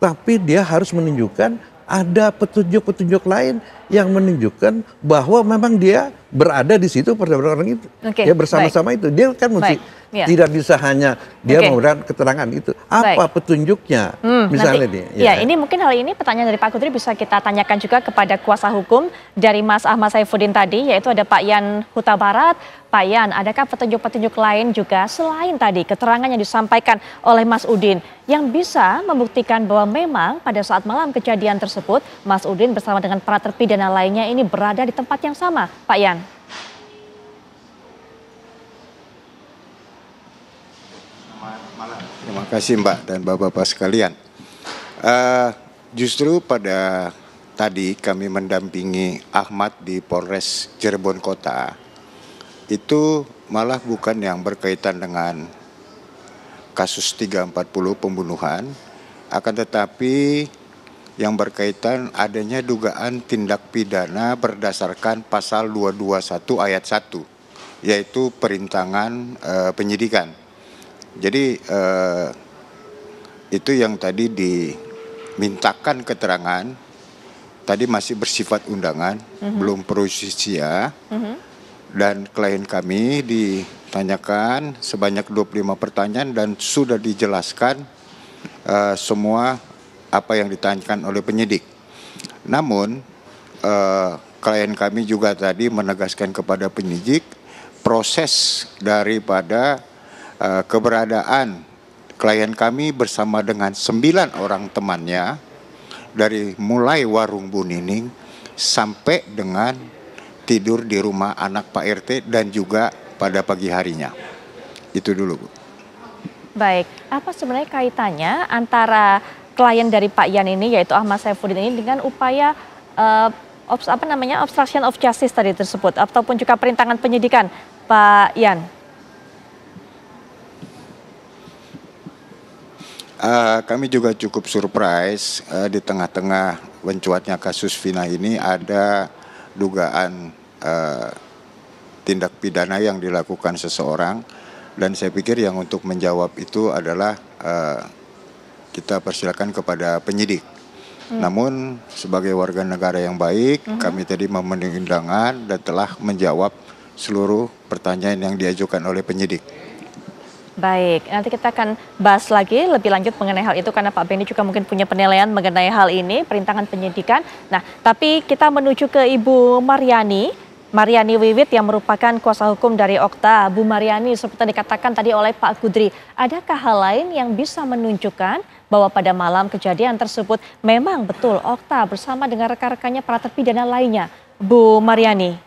tapi dia harus menunjukkan ada petunjuk-petunjuk lain yang menunjukkan bahwa memang dia berada di situ pada orang itu, ya bersama-sama itu. Dia kan mesti tidak bisa hanya dia memberikan keterangan itu. Apa petunjuknya, misalnya nanti, nih. Ya, ini mungkin hal ini pertanyaan dari Pak Kudri bisa kita tanyakan juga kepada kuasa hukum dari Mas Ahmad Saifuddin tadi, yaitu ada Pak Yan Huta Barat. Pak Yan, adakah petunjuk-petunjuk lain juga selain tadi keterangan yang disampaikan oleh Mas Udin yang bisa membuktikan bahwa memang pada saat malam kejadian tersebut Mas Udin bersama dengan para terpidana lainnya ini berada di tempat yang sama, Pak Yan? Terima kasih Mbak dan Bapak-Bapak sekalian. Justru pada tadi kami mendampingi Ahmad di Polres Cirebon Kota. Itu malah bukan yang berkaitan dengan kasus 340 pembunuhan, akan tetapi yang berkaitan adanya dugaan tindak pidana berdasarkan pasal 221 ayat 1, yaitu perintangan penyidikan. Jadi itu yang tadi dimintakan keterangan, tadi masih bersifat undangan, belum prosesisia. Dan klien kami ditanyakan sebanyak 25 pertanyaan dan sudah dijelaskan semua apa yang ditanyakan oleh penyidik. Namun klien kami juga tadi menegaskan kepada penyidik proses daripada keberadaan klien kami bersama dengan 9 orang temannya dari mulai warung Bu Nining sampai dengan tidur di rumah anak Pak RT dan juga pada pagi harinya. Itu dulu, Bu. Baik, apa sebenarnya kaitannya antara klien dari Pak Yan ini, yaitu Ahmad Saifuddin ini, dengan upaya obstruction of justice tadi tersebut, ataupun juga perintangan penyidikan, Pak Yan? Kami juga cukup surprise di tengah-tengah mencuatnya kasus Vina ini ada dugaan tindak pidana yang dilakukan seseorang, dan saya pikir yang untuk menjawab itu adalah kita persilakan kepada penyidik. Namun sebagai warga negara yang baik, kami tadi memenuhi undangan dan telah menjawab seluruh pertanyaan yang diajukan oleh penyidik. Baik, nanti kita akan bahas lagi lebih lanjut mengenai hal itu karena Pak Benny juga mungkin punya penilaian mengenai hal ini, perintangan penyidikan. Nah, tapi kita menuju ke Ibu Mariani Wiwit yang merupakan kuasa hukum dari Okta. Bu Mariani, seperti dikatakan tadi oleh Pak Kudri, adakah hal lain yang bisa menunjukkan bahwa pada malam kejadian tersebut memang betul Okta bersama dengan rekan-rekannya para terpidana lainnya? Bu Mariani.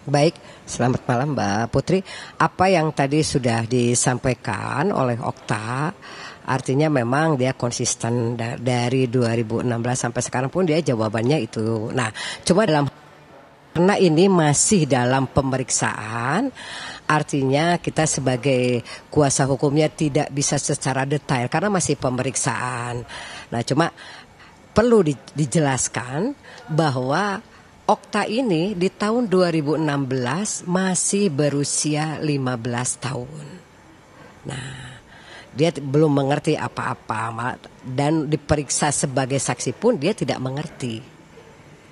Baik, selamat malam Mbak Putri. Apa yang tadi sudah disampaikan oleh Okta, artinya memang dia konsisten dari 2016 sampai sekarang pun dia jawabannya itu. Nah, cuma karena ini masih dalam pemeriksaan, artinya kita sebagai kuasa hukumnya tidak bisa secara detail karena masih pemeriksaan. Nah, cuma perlu dijelaskan bahwa Okta ini di tahun 2016 masih berusia 15 tahun. Nah, dia belum mengerti apa-apa dan diperiksa sebagai saksi pun dia tidak mengerti.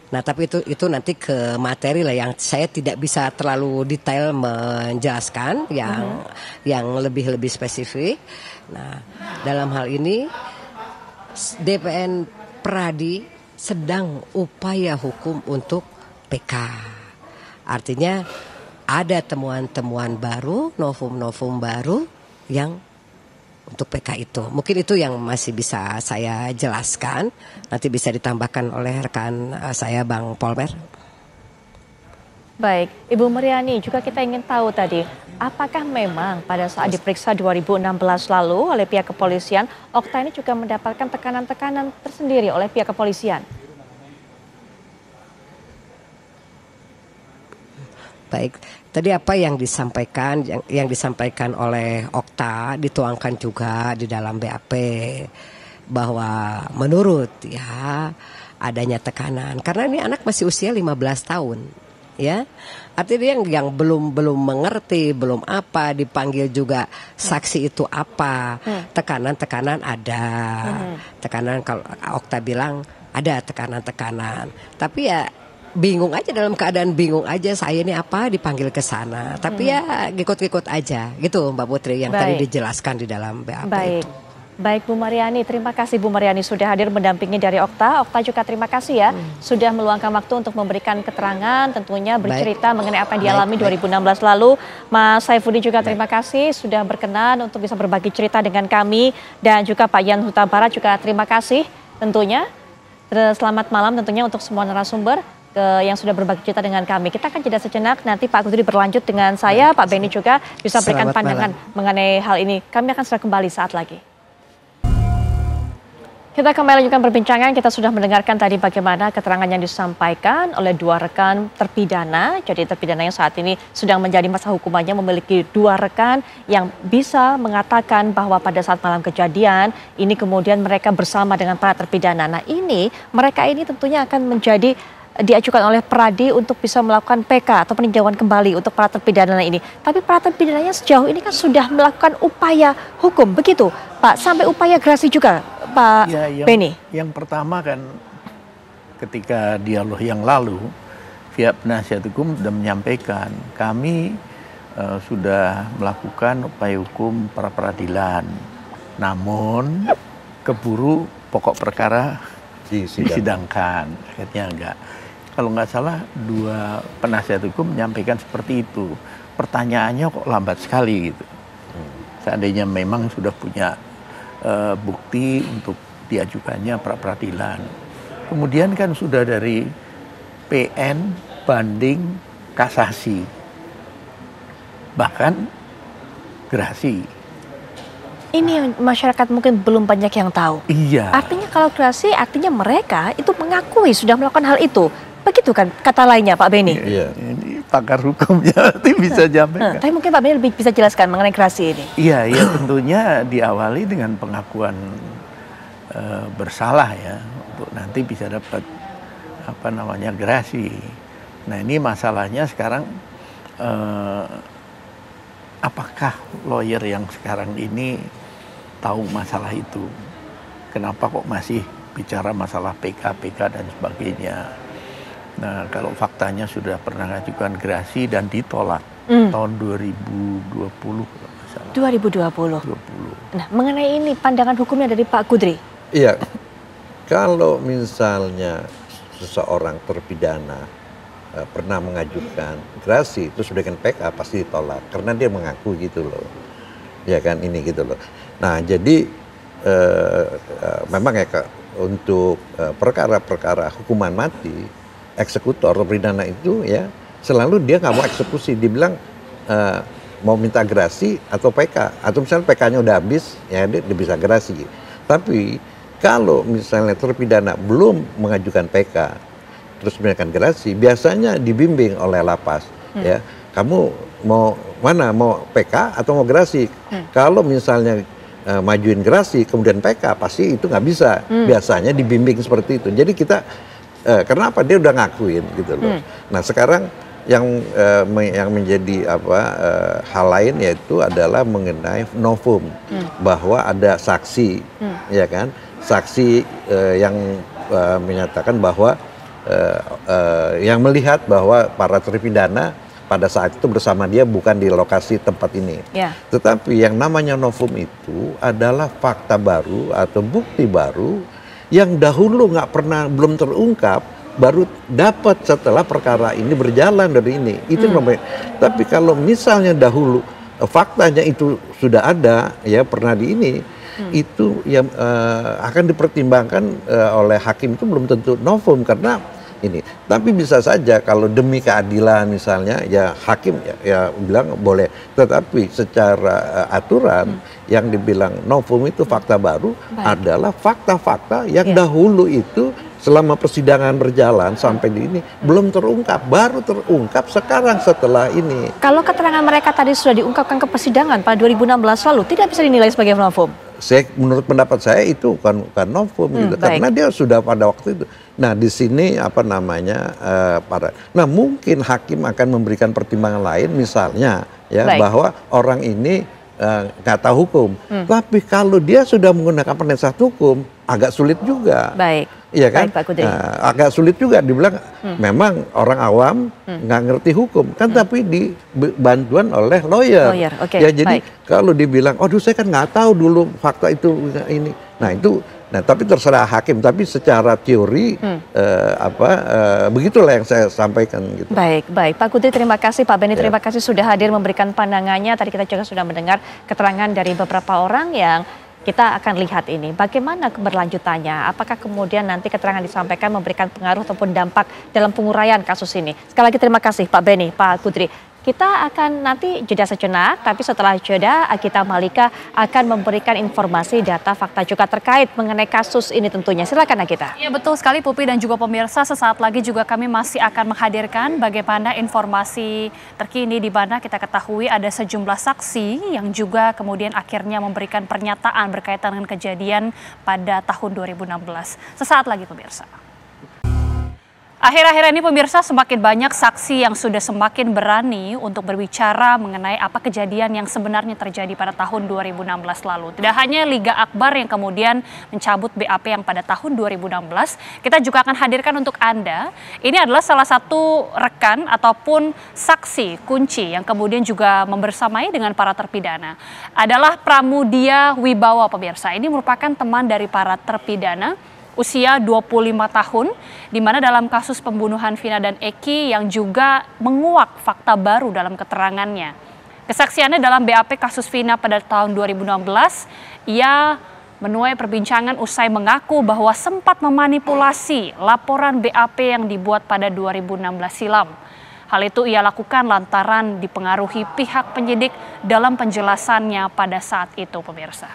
Nah, tapi itu nanti ke materi lah yang saya tidak bisa terlalu detail menjelaskan yang lebih spesifik. Nah, dalam hal ini DPN Pradi sedang upaya hukum untuk PK. Artinya ada temuan-temuan baru, novum baru yang untuk PK itu. Mungkin itu yang masih bisa saya jelaskan. Nanti bisa ditambahkan oleh rekan saya Bang Polmer. Baik, Ibu Mariani, juga kita ingin tahu tadi, apakah memang pada saat diperiksa 2016 lalu oleh pihak kepolisian, Okta ini juga mendapatkan tekanan-tekanan tersendiri oleh pihak kepolisian? Baik, tadi apa yang disampaikan oleh Okta dituangkan juga di dalam BAP bahwa menurut adanya tekanan karena ini anak masih usia 15 tahun. Ya, artinya yang belum mengerti, belum apa, dipanggil juga saksi itu apa, tekanan ada, tekanan kalau Okta bilang ada tekanan, tapi ya bingung aja, dalam keadaan bingung aja, saya ini apa dipanggil ke sana, tapi ya ikut-ikut aja, gitu Mbak Putri yang tadi dijelaskan di dalam BAP itu. Baik Bu Mariani, terima kasih Bu Mariani sudah hadir mendampingi dari Okta. Okta juga terima kasih ya sudah meluangkan waktu untuk memberikan keterangan, tentunya bercerita mengenai apa yang dialami 2016 lalu. Mas Saifuddin juga terima kasih sudah berkenan untuk bisa berbagi cerita dengan kami, dan juga Pak Yan Huta Barat juga terima kasih tentunya. Selamat malam tentunya untuk semua narasumber yang sudah berbagi cerita dengan kami. Kita akan jeda sejenak, nanti Pak Kudri berlanjut dengan saya, Pak Benny juga bisa berikan pandangan mengenai hal ini. Kami akan segera kembali saat lagi. Kita kembali lanjutkan perbincangan. Kita sudah mendengarkan tadi bagaimana keterangan yang disampaikan oleh dua rekan terpidana. Jadi terpidana yang saat ini sedang menjadi masa hukumannya memiliki dua rekan yang bisa mengatakan bahwa pada saat malam kejadian ini kemudian mereka bersama dengan para terpidana. Nah ini mereka ini tentunya akan menjadi diajukan oleh Pradi untuk bisa melakukan PK atau peninjauan kembali untuk para terpidana ini. Tapi para terpidananya sejauh ini kan sudah melakukan upaya hukum, begitu Pak, sampai upaya gerasi juga Pak Benny. Yang pertama kan ketika dialog yang lalu pihak penasihat hukum sudah menyampaikan kami sudah melakukan upaya hukum pra peradilan, namun keburu pokok perkara disidangkan, akhirnya enggak. Kalau nggak salah dua penasihat hukum menyampaikan seperti itu. pertanyaannya kok lambat sekali gitu. Seandainya memang sudah punya bukti untuk diajukannya pra peradilan. Kemudian kan sudah dari PN, banding, kasasi, bahkan gerasi. Ini masyarakat mungkin belum banyak yang tahu. Iya. Artinya kalau gerasi, artinya mereka itu mengakui sudah melakukan hal itu. Begitu kan kata lainnya Pak Beni? Iya. Ini pakar hukumnya nanti bisa jamin. Tapi mungkin Pak Beni lebih bisa jelaskan mengenai gerasi ini. Iya, ya tentunya diawali dengan pengakuan bersalah ya, untuk nanti bisa dapat gerasi. Nah ini masalahnya sekarang apakah lawyer yang sekarang ini tahu masalah itu? Kenapa kok masih bicara masalah PK dan sebagainya? Nah kalau faktanya sudah pernah mengajukan gerasi dan ditolak tahun 2020 kalau nggak salah. 2020. Nah mengenai ini pandangan hukumnya dari Pak Kudri. Iya, kalau misalnya seseorang terpidana pernah mengajukan gerasi itu sudah dengan PK pasti ditolak karena dia mengaku gitu loh, ya kan ini gitu loh. Nah jadi memang ya untuk perkara-perkara hukuman mati eksekutor terpidana itu ya selalu dia nggak mau eksekusi, dibilang mau minta gerasi atau PK atau misalnya PK-nya udah habis ya dia bisa gerasi. Tapi kalau misalnya terpidana belum mengajukan PK, terus mengajukan gerasi, biasanya dibimbing oleh lapas. Ya, kamu mau mana? Mau PK atau mau gerasi? Kalau misalnya majuin gerasi, kemudian PK, pasti itu nggak bisa. Biasanya dibimbing seperti itu. Jadi kita, kenapa dia udah ngakuin gitu loh. Nah sekarang yang menjadi hal lain yaitu adalah mengenai novum, bahwa ada saksi, ya kan? Saksi yang menyatakan bahwa yang melihat bahwa para terpidana pada saat itu bersama dia bukan di lokasi tempat ini. Ya. Tetapi yang namanya novum itu adalah fakta baru atau bukti baru yang dahulu belum terungkap, baru dapat setelah perkara ini berjalan dari ini. Itu namanya. Tapi kalau misalnya dahulu faktanya itu sudah ada, ya pernah di ini, itu yang akan dipertimbangkan oleh hakim itu belum tentu novum karena ini. Tapi bisa saja kalau demi keadilan misalnya ya hakim ya bilang boleh. Tetapi secara aturan yang dibilang novum itu fakta baru adalah fakta-fakta yang dahulu itu selama persidangan berjalan sampai di ini belum terungkap, baru terungkap sekarang setelah ini. Kalau keterangan mereka tadi sudah diungkapkan ke persidangan pada 2016 lalu, tidak bisa dinilai sebagai novum. Menurut pendapat saya itu bukan novum gitu, karena dia sudah pada waktu itu. Nah di sini nah mungkin hakim akan memberikan pertimbangan lain, misalnya ya bahwa orang ini nggak tahu hukum. Tapi kalau dia sudah menggunakan penasihat hukum, agak sulit juga. Iya kan? Baik, Pak Kudri. Agak sulit juga dibilang memang orang awam nggak ngerti hukum kan, tapi dibantuan oleh lawyer. Ya jadi kalau dibilang, aduh saya kan nggak tahu dulu fakta itu ini. Nah tapi terserah hakim. Tapi secara teori begitulah yang saya sampaikan gitu. Baik Pak Kudri, terima kasih. Pak Beni, terima kasih sudah hadir memberikan pandangannya. Tadi kita juga sudah mendengar keterangan dari beberapa orang yang kita akan lihat ini. Bagaimana keberlanjutannya? Apakah kemudian nanti keterangan disampaikan memberikan pengaruh ataupun dampak dalam penguraian kasus ini? Sekali lagi terima kasih Pak Beni, Pak Kudri. Kita akan nanti jeda sejenak, tapi setelah jeda Agita Malika akan memberikan informasi, data, fakta juga terkait mengenai kasus ini tentunya. Silakan Agita. Ya betul sekali Pupi dan juga pemirsa, sesaat lagi juga kami masih akan menghadirkan bagaimana informasi terkini di mana kita ketahui ada sejumlah saksi yang juga kemudian akhirnya memberikan pernyataan berkaitan dengan kejadian pada tahun 2016. Sesaat lagi pemirsa. Akhir-akhir ini pemirsa semakin banyak saksi yang sudah semakin berani untuk berbicara mengenai apa kejadian yang sebenarnya terjadi pada tahun 2016 lalu. Tidak hanya Liga Akbar yang kemudian mencabut BAP yang pada tahun 2016, kita juga akan hadirkan untuk Anda. Ini adalah salah satu rekan ataupun saksi kunci yang kemudian juga membersamai dengan para terpidana. Adalah Pramudia Wibawa pemirsa. Ini merupakan teman dari para terpidana usia 25 tahun, di mana dalam kasus pembunuhan Vina dan Eki yang juga menguak fakta baru dalam keterangannya. Kesaksiannya dalam BAP kasus Vina pada tahun 2016, ia menuai perbincangan usai mengaku bahwa sempat memanipulasi laporan BAP yang dibuat pada 2016 silam. Hal itu ia lakukan lantaran dipengaruhi pihak penyidik dalam penjelasannya pada saat itu, pemirsa.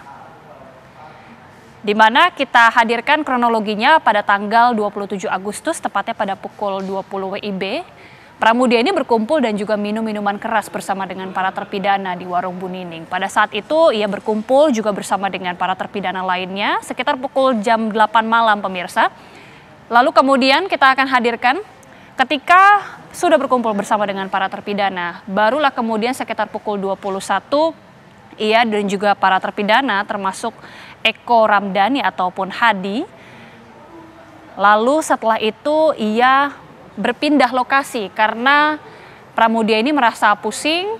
Di mana kita hadirkan kronologinya pada tanggal 27 Agustus, tepatnya pada pukul 20 WIB. Pramudia ini berkumpul dan juga minum minuman keras bersama dengan para terpidana di warung Bu Nining. Pada saat itu ia berkumpul juga bersama dengan para terpidana lainnya sekitar pukul jam 8 malam, pemirsa. Lalu kemudian kita akan hadirkan ketika sudah berkumpul bersama dengan para terpidana, barulah kemudian sekitar pukul 21 ia dan juga para terpidana termasuk Eko Ramdhani ataupun Hadi. Lalu setelah itu ia berpindah lokasi karena Pramudia ini merasa pusing.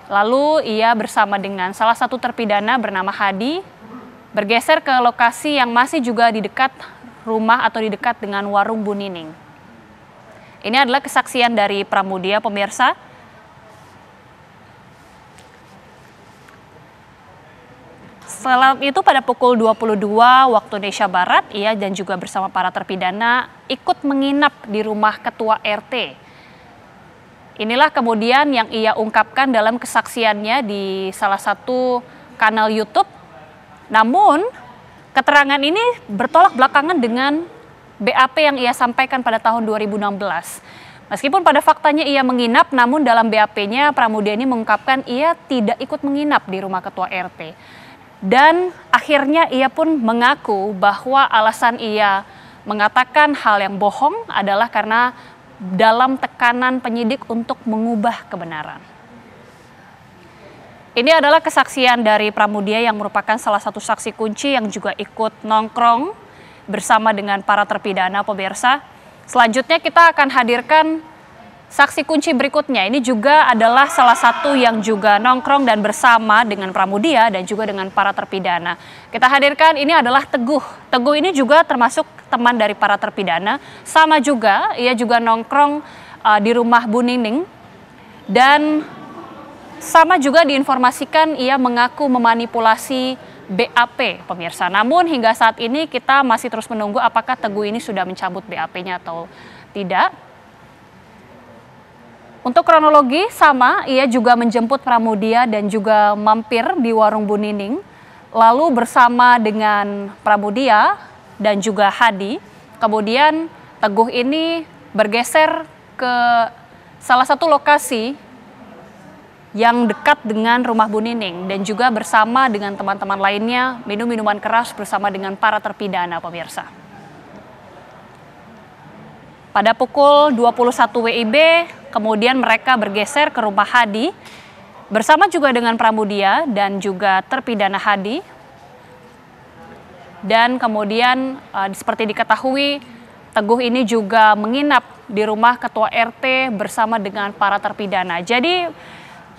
Lalu ia bersama dengan salah satu terpidana bernama Hadi bergeser ke lokasi yang masih juga di dekat rumah atau di dekat dengan warung Bu Nining. Ini adalah kesaksian dari Pramudia, pemirsa. Setelah itu pada pukul 22 waktu Indonesia Barat, ia dan juga bersama para terpidana ikut menginap di rumah ketua RT. Inilah kemudian yang ia ungkapkan dalam kesaksiannya di salah satu kanal YouTube. Namun keterangan ini bertolak belakangan dengan BAP yang ia sampaikan pada tahun 2016. Meskipun pada faktanya ia menginap, namun dalam BAP-nya Pramudia ini mengungkapkan ia tidak ikut menginap di rumah ketua RT. Dan akhirnya ia pun mengaku bahwa alasan ia mengatakan hal yang bohong adalah karena dalam tekanan penyidik untuk mengubah kebenaran. Ini adalah kesaksian dari Pramudia yang merupakan salah satu saksi kunci yang juga ikut nongkrong bersama dengan para terpidana, pemirsa. Selanjutnya kita akan hadirkan saksi kunci berikutnya. Ini juga adalah salah satu yang juga nongkrong dan bersama dengan Pramudia dan juga dengan para terpidana. Kita hadirkan ini adalah Teguh. Teguh ini juga termasuk teman dari para terpidana. Sama juga, ia juga nongkrong di rumah Bu Nining. Dan sama juga diinformasikan ia mengaku memanipulasi BAP, pemirsa. Namun hingga saat ini kita masih terus menunggu apakah Teguh ini sudah mencabut BAP-nya atau tidak. Untuk kronologi sama, ia juga menjemput Pramudia dan juga mampir di warung Bu Nining. Lalu bersama dengan Pramudia dan juga Hadi, kemudian Teguh ini bergeser ke salah satu lokasi yang dekat dengan rumah Bu Nining dan juga bersama dengan teman-teman lainnya minum minuman keras bersama dengan para terpidana, pemirsa. Pada pukul 21 WIB, kemudian mereka bergeser ke rumah Hadi bersama juga dengan Pramudia dan juga terpidana Hadi. Dan kemudian seperti diketahui, Teguh ini juga menginap di rumah ketua RT bersama dengan para terpidana. Jadi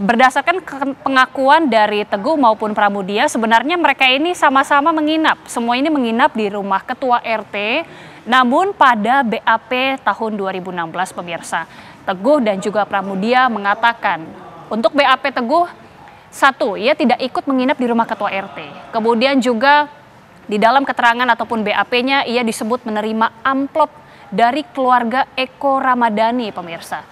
berdasarkan pengakuan dari Teguh maupun Pramudia, sebenarnya mereka ini sama-sama menginap. Semua ini menginap di rumah ketua RT. Namun pada BAP tahun 2016, pemirsa, Teguh dan juga Pramudia mengatakan untuk BAP Teguh, satu, ia tidak ikut menginap di rumah ketua RT. Kemudian juga di dalam keterangan ataupun BAP-nya ia disebut menerima amplop dari keluarga Eko Ramdhani, pemirsa.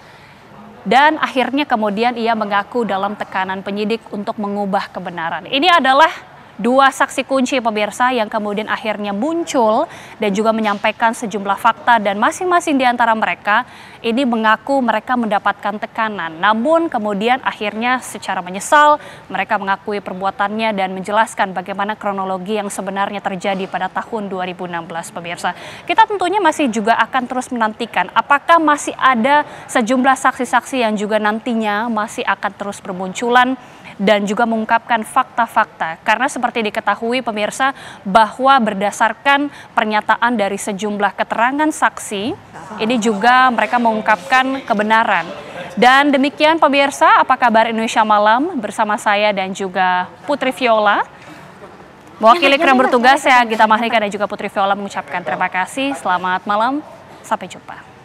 Dan akhirnya kemudian ia mengaku dalam tekanan penyidik untuk mengubah kebenaran. Ini adalah dua saksi kunci, pemirsa, yang kemudian akhirnya muncul dan juga menyampaikan sejumlah fakta, dan masing-masing di antara mereka ini mengaku mereka mendapatkan tekanan. Namun kemudian akhirnya secara menyesal mereka mengakui perbuatannya dan menjelaskan bagaimana kronologi yang sebenarnya terjadi pada tahun 2016, pemirsa. Kita tentunya masih juga akan terus menantikan apakah masih ada sejumlah saksi-saksi yang juga nantinya masih akan terus bermunculan dan juga mengungkapkan fakta-fakta. Karena seperti diketahui, pemirsa, bahwa berdasarkan pernyataan dari sejumlah keterangan saksi, ini juga mereka mengungkapkan kebenaran. Dan demikian, pemirsa, apa kabar Indonesia Malam bersama saya dan juga Putri Viola. Mewakili kru bertugas, saya Gita Mahrika dan juga Putri Viola mengucapkan terima kasih. Selamat malam, sampai jumpa.